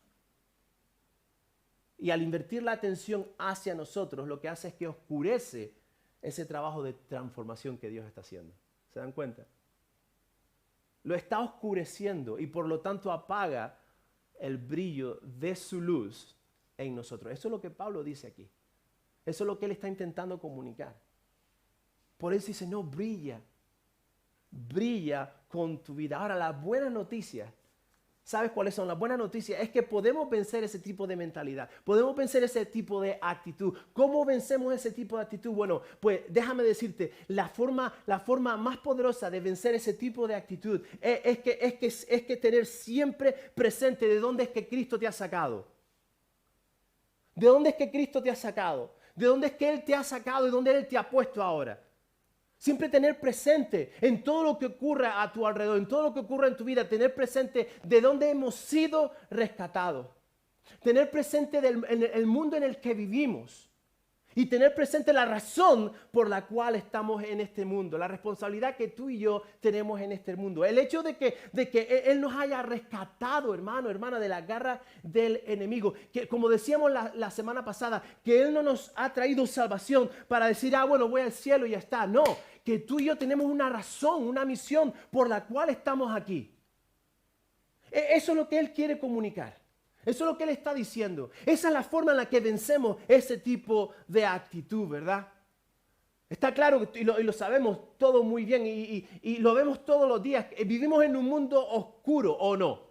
Y al invertir la atención hacia nosotros, lo que hace es que oscurece ese trabajo de transformación que Dios está haciendo. ¿Se dan cuenta? Lo está oscureciendo y por lo tanto apaga el brillo de su luz en nosotros. Eso es lo que Pablo dice aquí. Eso es lo que él está intentando comunicar. Por eso dice, no, brilla con tu vida. Ahora, la buena noticia, ¿sabes cuáles son las buenas noticias? Es que podemos vencer ese tipo de mentalidad. Podemos vencer ese tipo de actitud. ¿Cómo vencemos ese tipo de actitud? Bueno, pues déjame decirte, la forma más poderosa de vencer ese tipo de actitud es que tener siempre presente de dónde es que Cristo te ha sacado. ¿De dónde es que Cristo te ha sacado? ¿De dónde es que Él te ha sacado y dónde Él te ha puesto ahora? Siempre tener presente en todo lo que ocurre a tu alrededor, en todo lo que ocurre en tu vida, tener presente de dónde hemos sido rescatados. Tener presente el mundo en el que vivimos. Y tener presente la razón por la cual estamos en este mundo, la responsabilidad que tú y yo tenemos en este mundo. El hecho de que Él nos haya rescatado, hermano, hermana, de la garra del enemigo. Que como decíamos la semana pasada, que Él no nos ha traído salvación para decir, bueno, voy al cielo y ya está. No, que tú y yo tenemos una razón, una misión por la cual estamos aquí. Eso es lo que Él quiere comunicar. Eso es lo que Él está diciendo. Esa es la forma en la que vencemos ese tipo de actitud, ¿verdad? Está claro y lo sabemos todo muy bien y lo vemos todos los días. Vivimos en un mundo oscuro, ¿o no?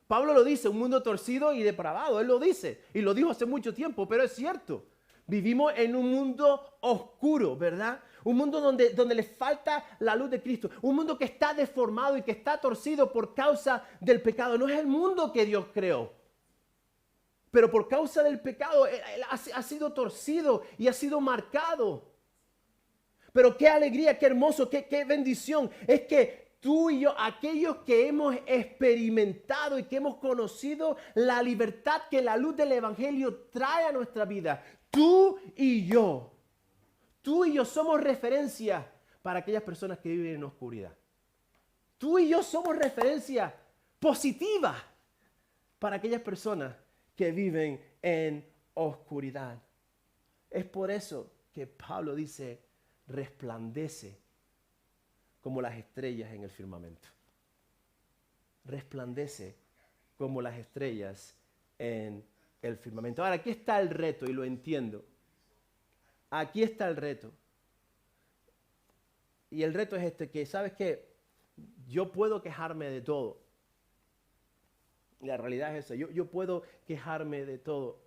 Pablo lo dice, un mundo torcido y depravado. Él lo dice y lo dijo hace mucho tiempo, pero es cierto. Vivimos en un mundo oscuro, ¿verdad? Un mundo donde le falta la luz de Cristo. Un mundo que está deformado y que está torcido por causa del pecado. No es el mundo que Dios creó. Pero por causa del pecado, él ha sido torcido y ha sido marcado. Pero qué alegría, qué hermoso, qué bendición. Es que tú y yo, aquellos que hemos experimentado y que hemos conocido la libertad que la luz del Evangelio trae a nuestra vida. Tú y yo somos referencia para aquellas personas que viven en oscuridad. Tú y yo somos referencia positiva para aquellas personas que viven en oscuridad. Es por eso que Pablo dice, resplandece como las estrellas en el firmamento. Resplandece como las estrellas en el firmamento. Ahora, aquí está el reto y lo entiendo. Aquí está el reto. Y el reto es que, ¿sabes qué? Yo puedo quejarme de todo. La realidad es esa. Yo puedo quejarme de todo.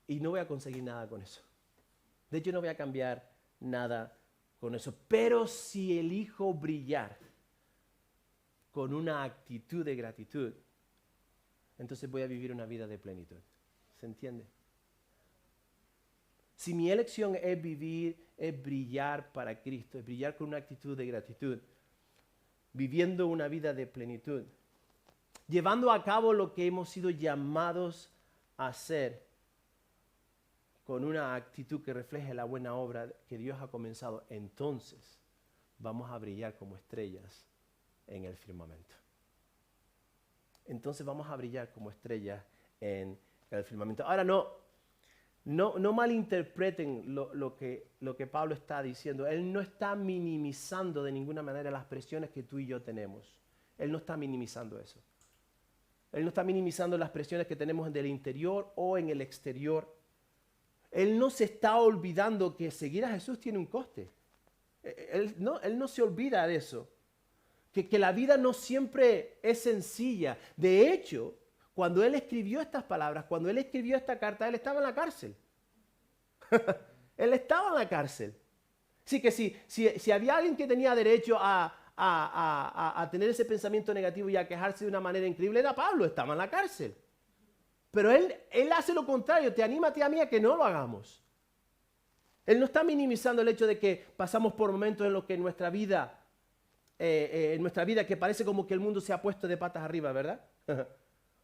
Y no voy a conseguir nada con eso. De hecho, no voy a cambiar nada con eso. Pero si elijo brillar con una actitud de gratitud, entonces voy a vivir una vida de plenitud. ¿Se entiende? Si mi elección es vivir, es brillar para Cristo, es brillar con una actitud de gratitud, viviendo una vida de plenitud, llevando a cabo lo que hemos sido llamados a hacer, con una actitud que refleje la buena obra que Dios ha comenzado, entonces vamos a brillar como estrellas en el firmamento. Entonces vamos a brillar como estrellas en el firmamento. Ahora no malinterpreten lo que Pablo está diciendo. Él no está minimizando de ninguna manera las presiones que tú y yo tenemos. Él no está minimizando eso. Él no está minimizando las presiones que tenemos en el interior o en el exterior. Él no se está olvidando que seguir a Jesús tiene un coste. Él no se olvida de eso. Que la vida no siempre es sencilla. De hecho, cuando él escribió estas palabras, cuando él escribió esta carta, él estaba en la cárcel. Él estaba en la cárcel. Así que si había alguien que tenía derecho a tener ese pensamiento negativo y a quejarse de una manera increíble, era Pablo, estaba en la cárcel. Pero él hace lo contrario, te anima a ti y a mí a que no lo hagamos. Él no está minimizando el hecho de que pasamos por momentos en los que en nuestra vida que parece como que el mundo se ha puesto de patas arriba, ¿verdad?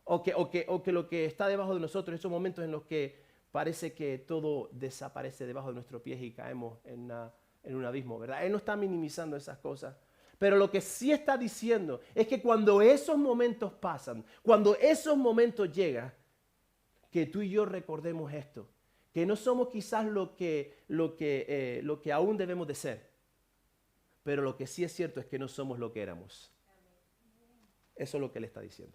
o que lo que está debajo de nosotros, esos momentos en los que parece que todo desaparece debajo de nuestros pies y caemos en un abismo, ¿verdad? Él no está minimizando esas cosas. Pero lo que sí está diciendo es que cuando esos momentos pasan, cuando esos momentos llegan, que tú y yo recordemos esto, que no somos quizás lo que aún debemos de ser, pero lo que sí es cierto es que no somos lo que éramos. Eso es lo que él está diciendo.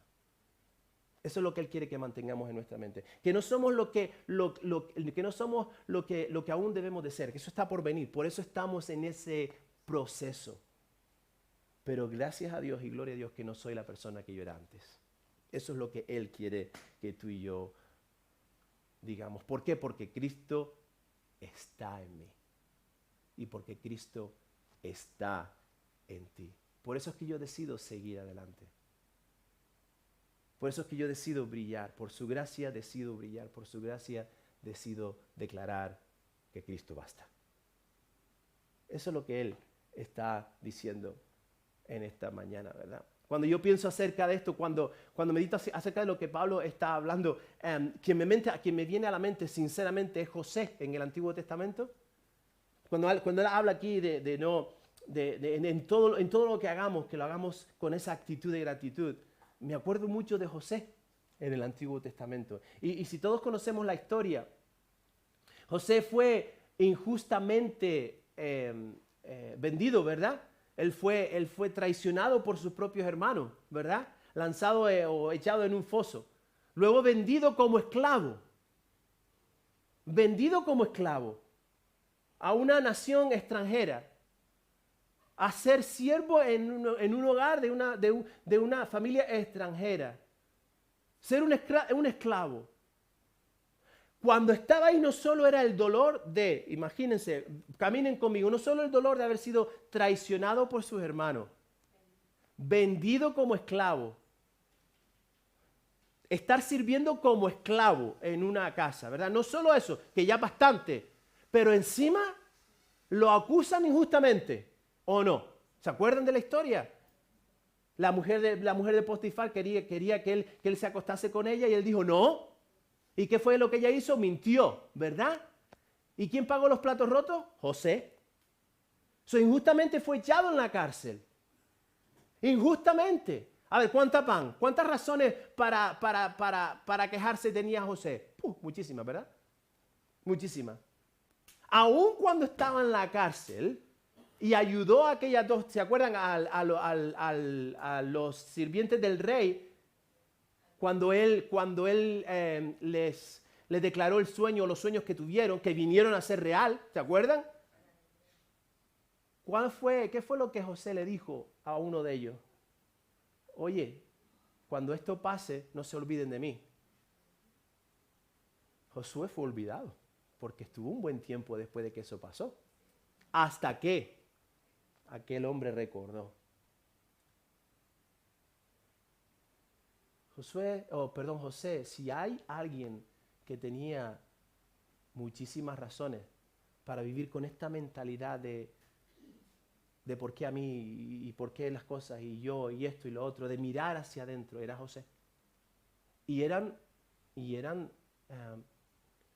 Eso es lo que él quiere que mantengamos en nuestra mente. Que no somos lo que aún debemos de ser, que eso está por venir. Por eso estamos en ese proceso. Pero gracias a Dios y gloria a Dios que no soy la persona que yo era antes. Eso es lo que él quiere que tú y yo digamos. ¿Por qué? Porque Cristo está en mí. Y porque Cristo está en ti. Por eso es que yo decido seguir adelante. Por eso es que yo decido brillar. Por su gracia decido brillar. Por su gracia decido declarar que Cristo basta. Eso es lo que él está diciendo en esta mañana, ¿verdad? Cuando yo pienso acerca de esto, cuando medito acerca de lo que Pablo está hablando, quien me viene a la mente sinceramente es José en el Antiguo Testamento. Cuando él habla aquí en todo lo que hagamos, que lo hagamos con esa actitud de gratitud, me acuerdo mucho de José en el Antiguo Testamento. Y si todos conocemos la historia, José fue injustamente vendido, ¿verdad? Él fue traicionado por sus propios hermanos, ¿verdad? Lanzado o echado en un foso. Luego vendido como esclavo. Vendido como esclavo a una nación extranjera, a ser siervo en un hogar de una familia extranjera, ser un esclavo. Cuando estaba ahí no solo era el dolor imagínense, caminen conmigo, no solo el dolor de haber sido traicionado por sus hermanos, vendido como esclavo, estar sirviendo como esclavo en una casa, ¿verdad? No solo eso, que ya bastante, pero encima lo acusan injustamente, ¿o no? ¿Se acuerdan de la historia? La mujer de Potifar quería que él se acostase con ella y él dijo no. ¿Y qué fue lo que ella hizo? Mintió, ¿verdad? ¿Y quién pagó los platos rotos? José. Injustamente fue echado en la cárcel. Injustamente. A ver, ¿cuántas razones para quejarse tenía José? Muchísimas, ¿verdad? Muchísimas. Aún cuando estaba en la cárcel y ayudó a aquellas dos, ¿se acuerdan? A los sirvientes del rey, cuando él les declaró el sueño, los sueños que tuvieron, que vinieron a ser real, ¿se acuerdan? ¿Qué fue lo que José le dijo a uno de ellos? Oye, cuando esto pase, no se olviden de mí. Josué fue olvidado, porque estuvo un buen tiempo después de que eso pasó. hasta que aquel hombre recordó. José, si hay alguien que tenía muchísimas razones para vivir con esta mentalidad de por qué a mí y por qué las cosas y yo y esto y lo otro, de mirar hacia adentro, era José. Y eran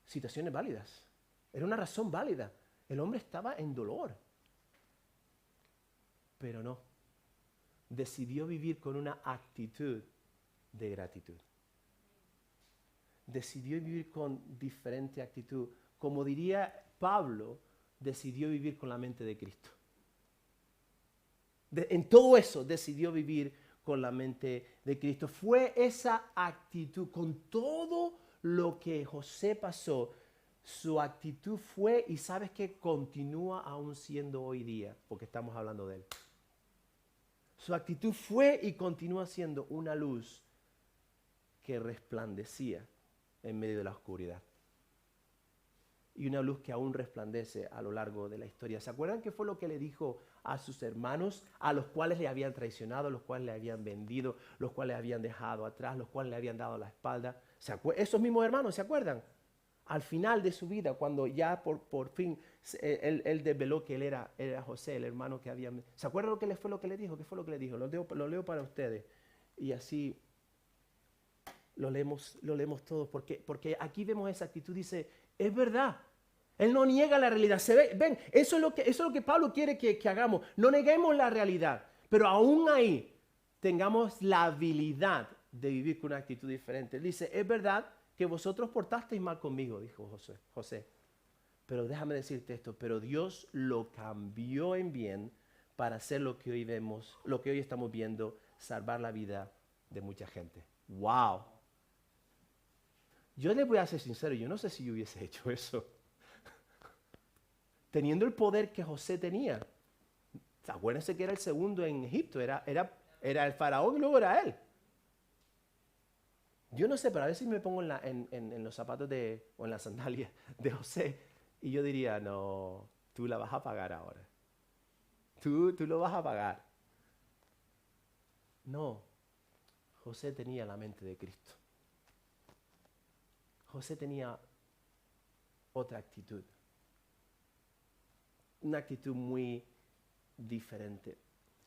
situaciones válidas. Era una razón válida. El hombre estaba en dolor. Pero no. Decidió vivir con una actitud de gratitud. Decidió vivir con diferente actitud. Como diría Pablo, decidió vivir con la mente de Cristo. En todo eso decidió vivir con la mente de Cristo. Fue esa actitud, con todo lo que José pasó, su actitud fue, y sabes que continúa aún siendo hoy día, porque estamos hablando de él. Su actitud fue y continúa siendo una luz que resplandecía en medio de la oscuridad. Y una luz que aún resplandece a lo largo de la historia. ¿Se acuerdan qué fue lo que le dijo a sus hermanos, a los cuales le habían traicionado, los cuales le habían vendido, los cuales le habían dejado atrás, los cuales le habían dado la espalda? Esos mismos hermanos, ¿se acuerdan? Al final de su vida, cuando ya por fin él desveló que él era José, el hermano que había... ¿Se acuerdan lo que le dijo? ¿Qué fue lo que le dijo? Lo leo para ustedes. Y así lo leemos todos, porque aquí vemos esa actitud, dice, es verdad. Él no niega la realidad. Ven, eso es lo que Pablo quiere que hagamos. No neguemos la realidad, pero aún ahí tengamos la habilidad de vivir con una actitud diferente. Él dice, es verdad que vosotros portasteis mal conmigo, dijo José. Pero déjame decirte esto, pero Dios lo cambió en bien para hacer lo que hoy vemos, lo que hoy estamos viendo, salvar la vida de mucha gente. ¡Wow! Yo les voy a ser sincero, yo no sé si yo hubiese hecho eso. Teniendo el poder que José tenía. Acuérdense que era el segundo en Egipto, era el faraón y luego era él. Yo no sé, pero a veces me pongo en los zapatos o en las sandalias de José y yo diría, no, tú la vas a pagar ahora. Tú lo vas a pagar. No, José tenía la mente de Cristo. José tenía otra actitud. Una actitud muy diferente.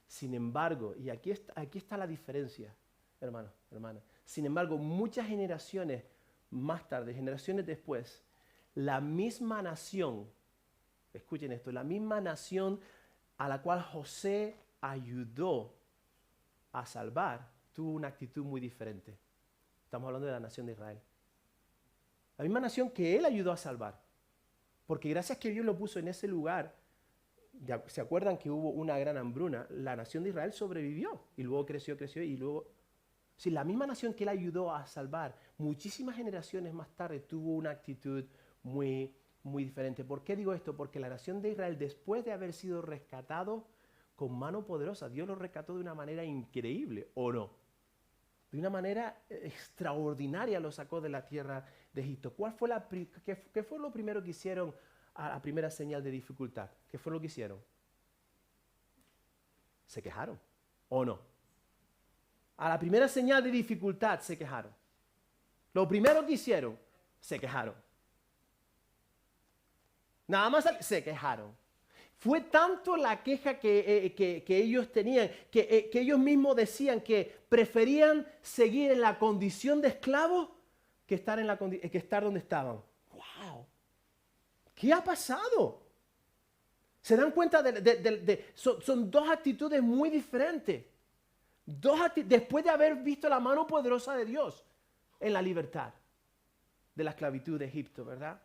Sin embargo, y aquí está la diferencia, hermano, hermana. Sin embargo, muchas generaciones más tarde, generaciones después, la misma nación, escuchen esto, la misma nación a la cual José ayudó a salvar, tuvo una actitud muy diferente. Estamos hablando de la nación de Israel. La misma nación que él ayudó a salvar. Porque gracias que Dios lo puso en ese lugar, ¿se acuerdan que hubo una gran hambruna? La nación de Israel sobrevivió y luego creció y luego... Sí, la misma nación que él ayudó a salvar, muchísimas generaciones más tarde tuvo una actitud muy, muy diferente. ¿Por qué digo esto? Porque la nación de Israel, después de haber sido rescatado con mano poderosa, Dios lo rescató de una manera increíble, ¿o no? De una manera extraordinaria lo sacó de la tierra de Egipto. ¿Qué fue lo primero que hicieron a la primera señal de dificultad? ¿Qué fue lo que hicieron? Se quejaron, ¿o no? A la primera señal de dificultad se quejaron. Lo primero que hicieron, se quejaron. Nada más se quejaron. Fue tanto la queja que ellos tenían, que ellos mismos decían que preferían seguir en la condición de esclavos que estar donde estaban. ¡Wow! ¿Qué ha pasado? ¿Se dan cuenta? Son dos actitudes muy diferentes. Después de haber visto la mano poderosa de Dios en la libertad de la esclavitud de Egipto, ¿verdad?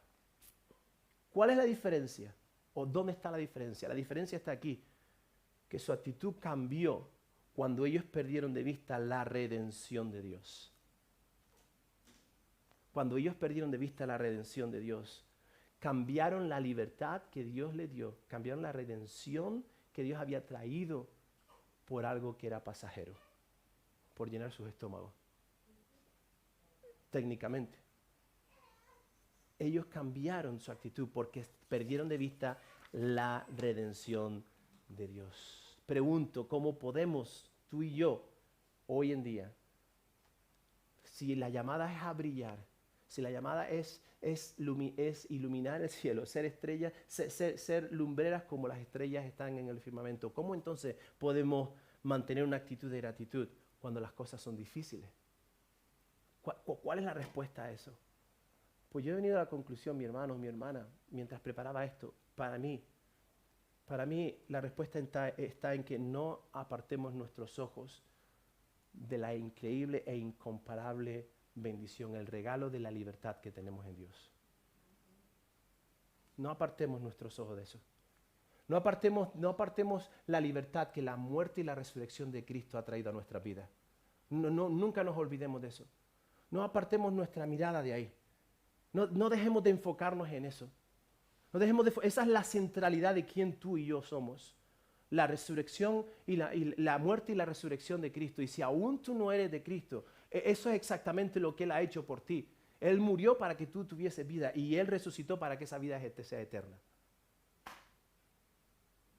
¿Cuál es la diferencia? ¿O dónde está la diferencia? La diferencia está aquí, que su actitud cambió cuando ellos perdieron de vista la redención de Dios. Cuando ellos perdieron de vista la redención de Dios, cambiaron la libertad que Dios les dio, cambiaron la redención que Dios había traído por algo que era pasajero, por llenar sus estómagos. Técnicamente. Ellos cambiaron su actitud porque perdieron de vista la redención de Dios. Pregunto, ¿cómo podemos tú y yo hoy en día, si la llamada es a brillar, si la llamada es iluminar el cielo, ser estrellas, ser lumbreras como las estrellas están en el firmamento, ¿cómo entonces podemos mantener una actitud de gratitud cuando las cosas son difíciles? ¿Cuál es la respuesta a eso? Pues yo he venido a la conclusión, mi hermano, mi hermana, mientras preparaba esto, para mí la respuesta está en que no apartemos nuestros ojos de la increíble e incomparable bendición, el regalo de la libertad que tenemos en Dios. No apartemos nuestros ojos de eso. No apartemos la libertad que la muerte y la resurrección de Cristo ha traído a nuestra vida. Nunca nos olvidemos de eso. No apartemos nuestra mirada de ahí. No dejemos de enfocarnos en eso. Esa es la centralidad de quién tú y yo somos. La resurrección y la muerte y la resurrección de Cristo. Y si aún tú no eres de Cristo, eso es exactamente lo que Él ha hecho por ti. Él murió para que tú tuvieses vida y Él resucitó para que esa vida sea eterna.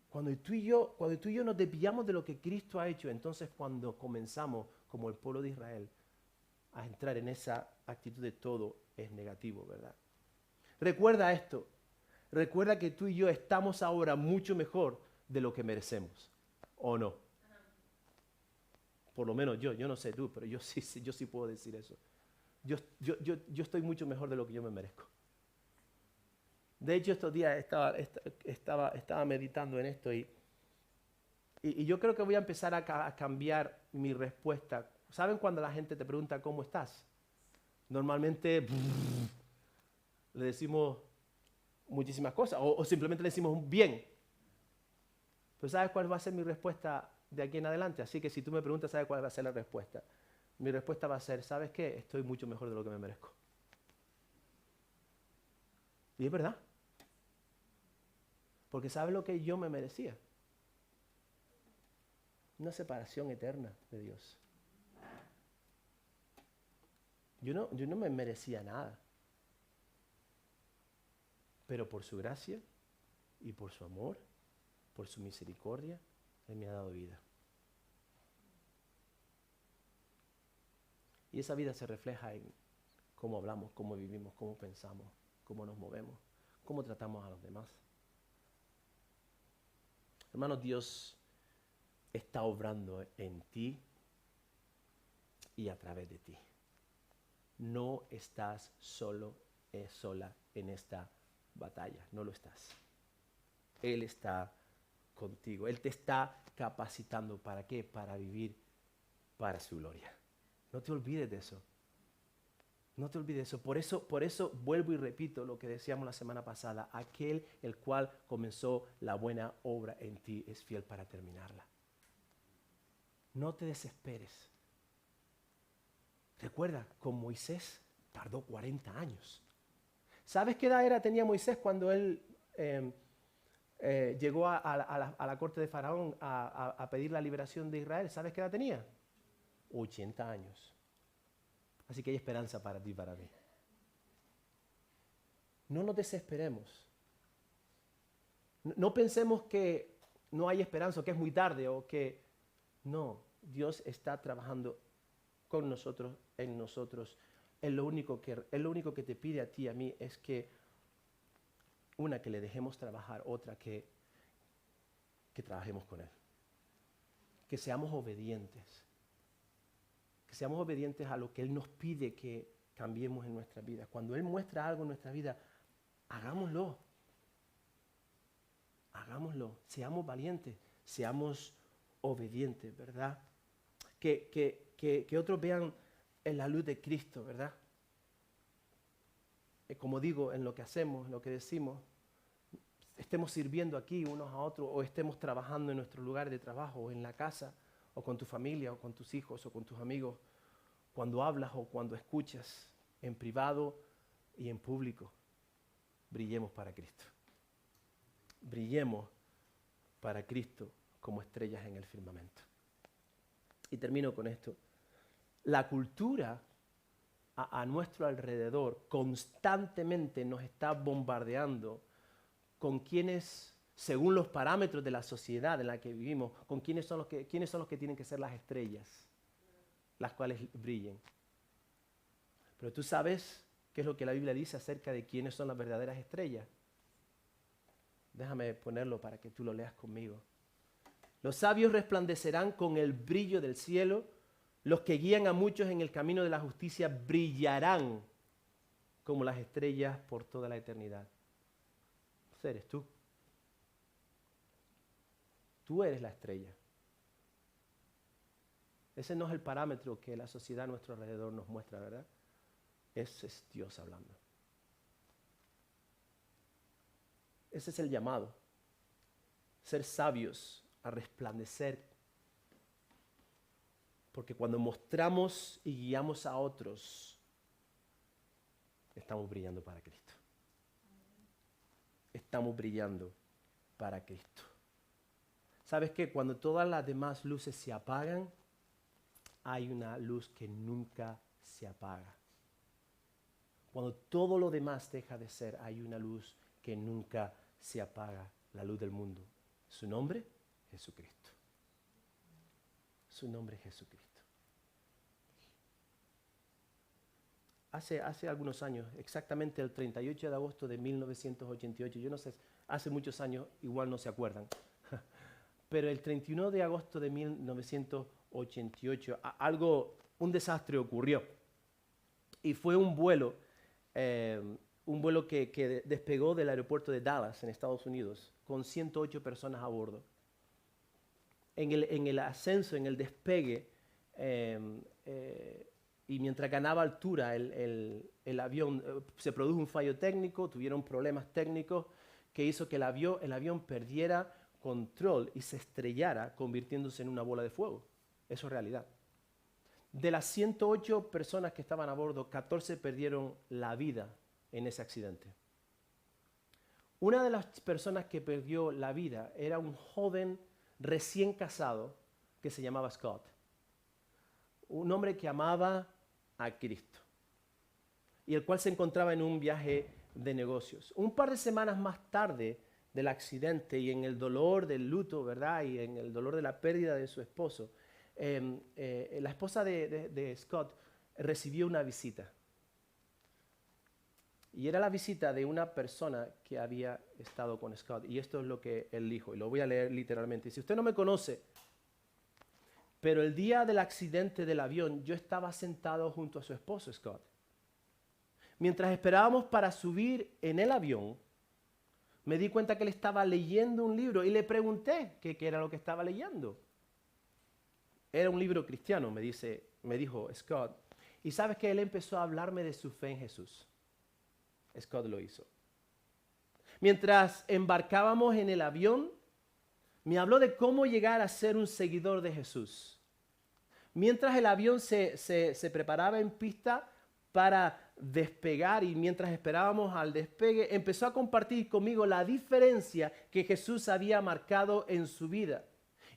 Cuando tú y yo nos desviamos de lo que Cristo ha hecho, entonces cuando comenzamos, como el pueblo de Israel, a entrar en esa actitud de todo es negativo, ¿verdad? Recuerda esto. Recuerda que tú y yo estamos ahora mucho mejor de lo que merecemos, ¿o no? Por lo menos yo no sé tú, pero yo sí puedo decir eso. Yo estoy mucho mejor de lo que yo me merezco. De hecho, estos días estaba meditando en esto y yo creo que voy a empezar a cambiar mi respuesta. ¿Saben cuando la gente te pregunta cómo estás? Normalmente le decimos muchísimas cosas o simplemente le decimos bien. Pero ¿sabes cuál va a ser mi respuesta de aquí en adelante? Así que si tú me preguntas, ¿sabes cuál va a ser la respuesta? Mi respuesta va a ser, ¿sabes qué? Estoy mucho mejor de lo que me merezco. Y es verdad. Porque ¿sabes lo que yo me merecía? Una separación eterna de Dios. Yo no me merecía nada. Pero por su gracia y por su amor, por su misericordia, Él me ha dado vida. Y esa vida se refleja en cómo hablamos, cómo vivimos, cómo pensamos, cómo nos movemos, cómo tratamos a los demás. Hermanos, Dios está obrando en ti y a través de ti. No estás sola en esta batalla, no lo estás. Él está contigo, Él te está capacitando. ¿Para qué? Para vivir para su gloria. No te olvides de eso. No te olvides de eso. Por eso vuelvo y repito lo que decíamos la semana pasada. Aquel el cual comenzó la buena obra en ti es fiel para terminarla. No te desesperes. Recuerda, con Moisés tardó 40 años. ¿Sabes qué edad tenía Moisés cuando él llegó a la corte de Faraón a pedir la liberación de Israel? ¿Sabes qué edad tenía? 80 años. Así que hay esperanza para ti y para mí. No nos desesperemos. No pensemos que no hay esperanza o que es muy tarde o que... No, Dios está trabajando con nosotros, en nosotros. Él lo único que te pide a ti y a mí es que, una, que le dejemos trabajar, otra, que trabajemos con Él. Que seamos obedientes. Que seamos obedientes a lo que Él nos pide que cambiemos en nuestra vida. Cuando Él muestra algo en nuestra vida, hagámoslo. Hagámoslo. Seamos valientes, seamos obedientes, ¿verdad? Que otros vean en la luz de Cristo, ¿verdad? Como digo, en lo que hacemos, en lo que decimos, estemos sirviendo aquí unos a otros o estemos trabajando en nuestro lugar de trabajo o en la casa o con tu familia o con tus hijos o con tus amigos, cuando hablas o cuando escuchas, en privado y en público, brillemos para Cristo. Brillemos para Cristo como estrellas en el firmamento. Y termino con esto. La cultura a nuestro alrededor constantemente nos está bombardeando con quienes según los parámetros de la sociedad en la que vivimos, con quiénes son los que tienen que ser las estrellas, las cuales brillen. Pero tú sabes qué es lo que la Biblia dice acerca de quiénes son las verdaderas estrellas. Déjame ponerlo para que tú lo leas conmigo. Los sabios resplandecerán con el brillo del cielo, los que guían a muchos en el camino de la justicia brillarán como las estrellas por toda la eternidad. Ese eres tú. Tú eres la estrella. Ese no es el parámetro que la sociedad a nuestro alrededor nos muestra, ¿verdad? Ese es Dios hablando. Ese es el llamado. Ser sabios, a resplandecer. Porque cuando mostramos y guiamos a otros, estamos brillando para Cristo. Estamos brillando para Cristo. ¿Sabes qué? Cuando todas las demás luces se apagan, hay una luz que nunca se apaga. Cuando todo lo demás deja de ser, hay una luz que nunca se apaga, la luz del mundo. ¿Su nombre? Jesucristo. Su nombre es Jesucristo. Hace algunos años, exactamente el 38 de agosto de 1988, yo no sé, hace muchos años, igual no se acuerdan, pero el 31 de agosto de 1988, un desastre ocurrió. Y fue un vuelo que despegó del aeropuerto de Dallas, en Estados Unidos, con 108 personas a bordo. En el ascenso, en el despegue, y mientras ganaba altura el avión, se produjo un fallo técnico, tuvieron problemas técnicos que hizo que el avión perdiera control y se estrellara, convirtiéndose en una bola de fuego. Eso es realidad. De las 108 personas que estaban a bordo, 14 perdieron la vida en ese accidente. Una de las personas que perdió la vida era un joven recién casado que se llamaba Scott. Un hombre que amaba a Cristo y el cual se encontraba en un viaje de negocios. Un par de semanas más tarde del accidente y en el dolor del luto, ¿verdad? Y en el dolor de la pérdida de su esposo, la esposa de Scott recibió una visita. Y era la visita de una persona que había estado con Scott. Y esto es lo que él dijo, y lo voy a leer literalmente. Si usted no me conoce, pero el día del accidente del avión, yo estaba sentado junto a su esposo, Scott. Mientras esperábamos para subir en el avión, me di cuenta que él estaba leyendo un libro y le pregunté qué era lo que estaba leyendo. Era un libro cristiano, me dijo Scott. Y sabes que él empezó a hablarme de su fe en Jesús. Scott lo hizo. Mientras embarcábamos en el avión, me habló de cómo llegar a ser un seguidor de Jesús. Mientras el avión se preparaba en pista para despegar y mientras esperábamos al despegue, empezó a compartir conmigo la diferencia que Jesús había marcado en su vida.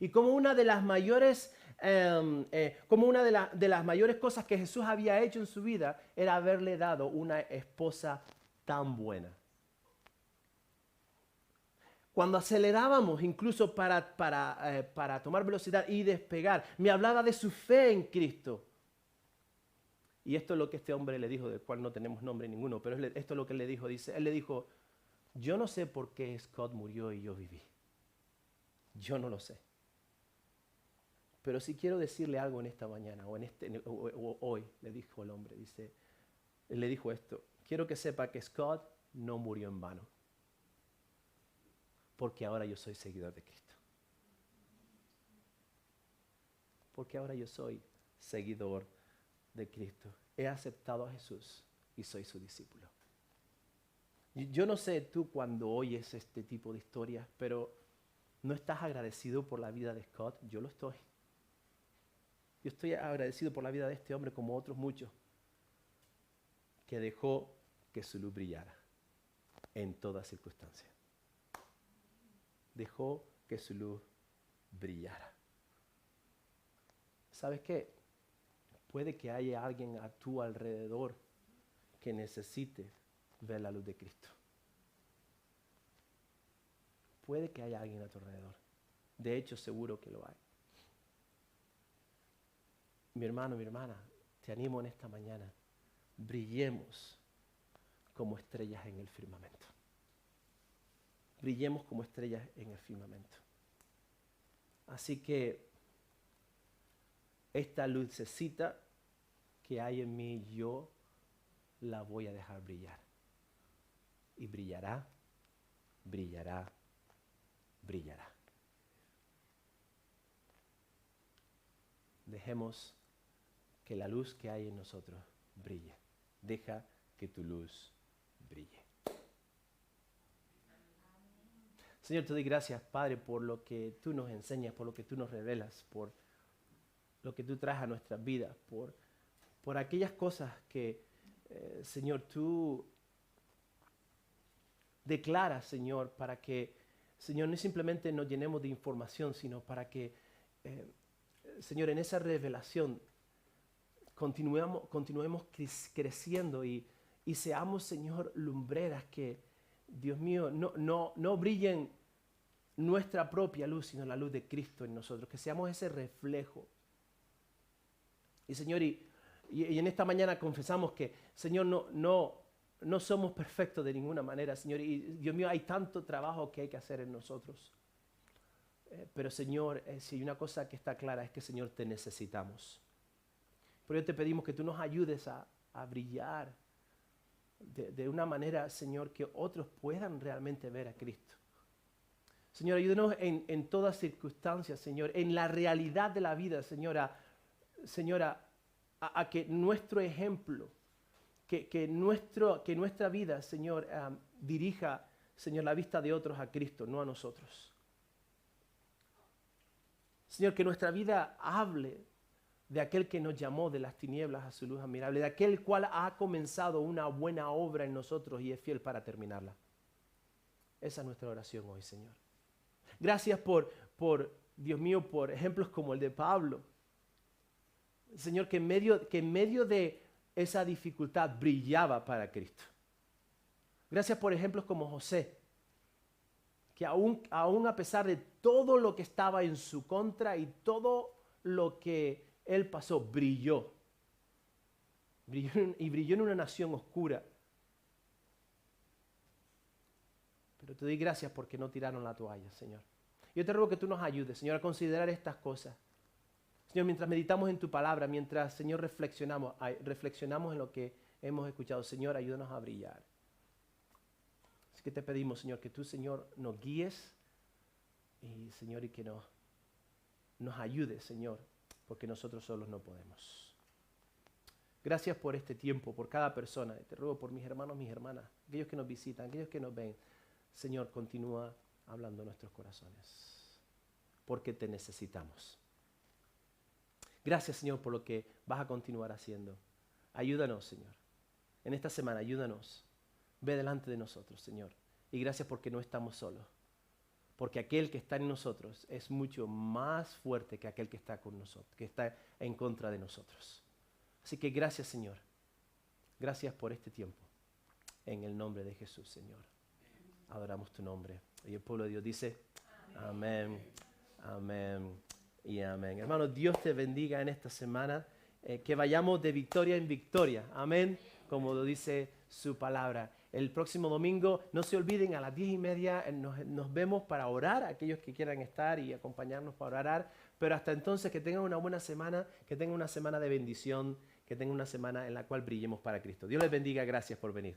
Y como una de las mayores, de las mayores cosas que Jesús había hecho en su vida era haberle dado una esposa tan buena. Cuando acelerábamos incluso para tomar velocidad y despegar, me hablaba de su fe en Cristo. Y esto es lo que este hombre le dijo, del cual no tenemos nombre ninguno, pero esto es lo que él le dijo. Él le dijo, yo no sé por qué Scott murió y yo viví. Yo no lo sé. Pero si quiero decirle algo en esta mañana, o hoy, le dijo el hombre, él le dijo esto, quiero que sepa que Scott no murió en vano. Porque ahora yo soy seguidor de Cristo. Porque ahora yo soy seguidor de Cristo. He aceptado a Jesús y soy su discípulo. Yo no sé tú cuando oyes este tipo de historias, pero ¿no estás agradecido por la vida de Scott? Yo lo estoy. Yo estoy agradecido por la vida de este hombre como otros muchos que dejó que su luz brillara en toda circunstancia. Dejó que su luz brillara. ¿Sabes qué? Puede que haya alguien a tu alrededor que necesite ver la luz de Cristo. puede que haya alguien a tu alrededor. De hecho, seguro que lo hay. Mi hermano, mi hermana, te animo en esta mañana. Brillemos como estrellas en el firmamento. Brillemos como estrellas en el firmamento. Así que esta lucecita que hay en mí, yo la voy a dejar brillar. Y brillará, brillará, brillará. Dejemos que la luz que hay en nosotros brille. Deja que tu luz brille. Señor, te doy gracias, Padre, por lo que tú nos enseñas, por lo que tú nos revelas, por lo que tú traes a nuestras vidas, por aquellas cosas que, Señor, tú declaras, Señor, para que, Señor, no simplemente nos llenemos de información, sino para que, Señor, en esa revelación continuemos creciendo y seamos, Señor, lumbreras que, Dios mío, no brillen nuestra propia luz, sino la luz de Cristo en nosotros, que seamos ese reflejo. Y Señor, y en esta mañana confesamos que, Señor, no somos perfectos de ninguna manera, Señor, y Dios mío, hay tanto trabajo que hay que hacer en nosotros. Pero Señor, si hay una cosa que está clara es que, Señor, te necesitamos. Por ello te pedimos que tú nos ayudes a brillar de una manera, Señor, que otros puedan realmente ver a Cristo. Señor, ayúdanos en todas circunstancias, Señor, en la realidad de la vida, Señora, a que nuestro ejemplo, que nuestra vida, Señor, dirija, Señor, la vista de otros a Cristo, no a nosotros. Señor, que nuestra vida hable de aquel que nos llamó de las tinieblas a su luz admirable, de aquel cual ha comenzado una buena obra en nosotros y es fiel para terminarla. Esa es nuestra oración hoy, Señor. Gracias por Dios mío, por ejemplos como el de Pablo. Señor, que en medio de esa dificultad brillaba para Cristo. Gracias por ejemplos como José, que aún a pesar de todo lo que estaba en su contra y todo lo que él pasó, brilló en una nación oscura. Pero te doy gracias porque no tiraron la toalla, Señor. Yo te ruego que tú nos ayudes, Señor, a considerar estas cosas. Señor, mientras meditamos en tu palabra, mientras, Señor, reflexionamos en lo que hemos escuchado, Señor, ayúdanos a brillar. Así que te pedimos, Señor, que tú, Señor, nos guíes y, Señor, y que nos ayudes, Señor, porque nosotros solos no podemos. Gracias por este tiempo, por cada persona. Te ruego por mis hermanos, mis hermanas, aquellos que nos visitan, aquellos que nos ven. Señor, continúa hablando en nuestros corazones, porque te necesitamos. Gracias, Señor, por lo que vas a continuar haciendo. Ayúdanos, Señor. En esta semana, ayúdanos. Ve delante de nosotros, Señor. Y gracias porque no estamos solos. Porque aquel que está en nosotros es mucho más fuerte que aquel que está con nosotros, que está en contra de nosotros. Así que gracias, Señor. Gracias por este tiempo. En el nombre de Jesús, Señor. Adoramos tu nombre. Y el pueblo de Dios dice, amén, amén y amén. Hermanos, Dios te bendiga en esta semana. Que vayamos de victoria en victoria. Amén, como lo dice su palabra. El próximo domingo, no se olviden, a las 10:30 nos vemos para orar, aquellos que quieran estar y acompañarnos para orar. Pero hasta entonces, que tengan una buena semana, que tengan una semana de bendición, que tengan una semana en la cual brillemos para Cristo. Dios les bendiga, gracias por venir.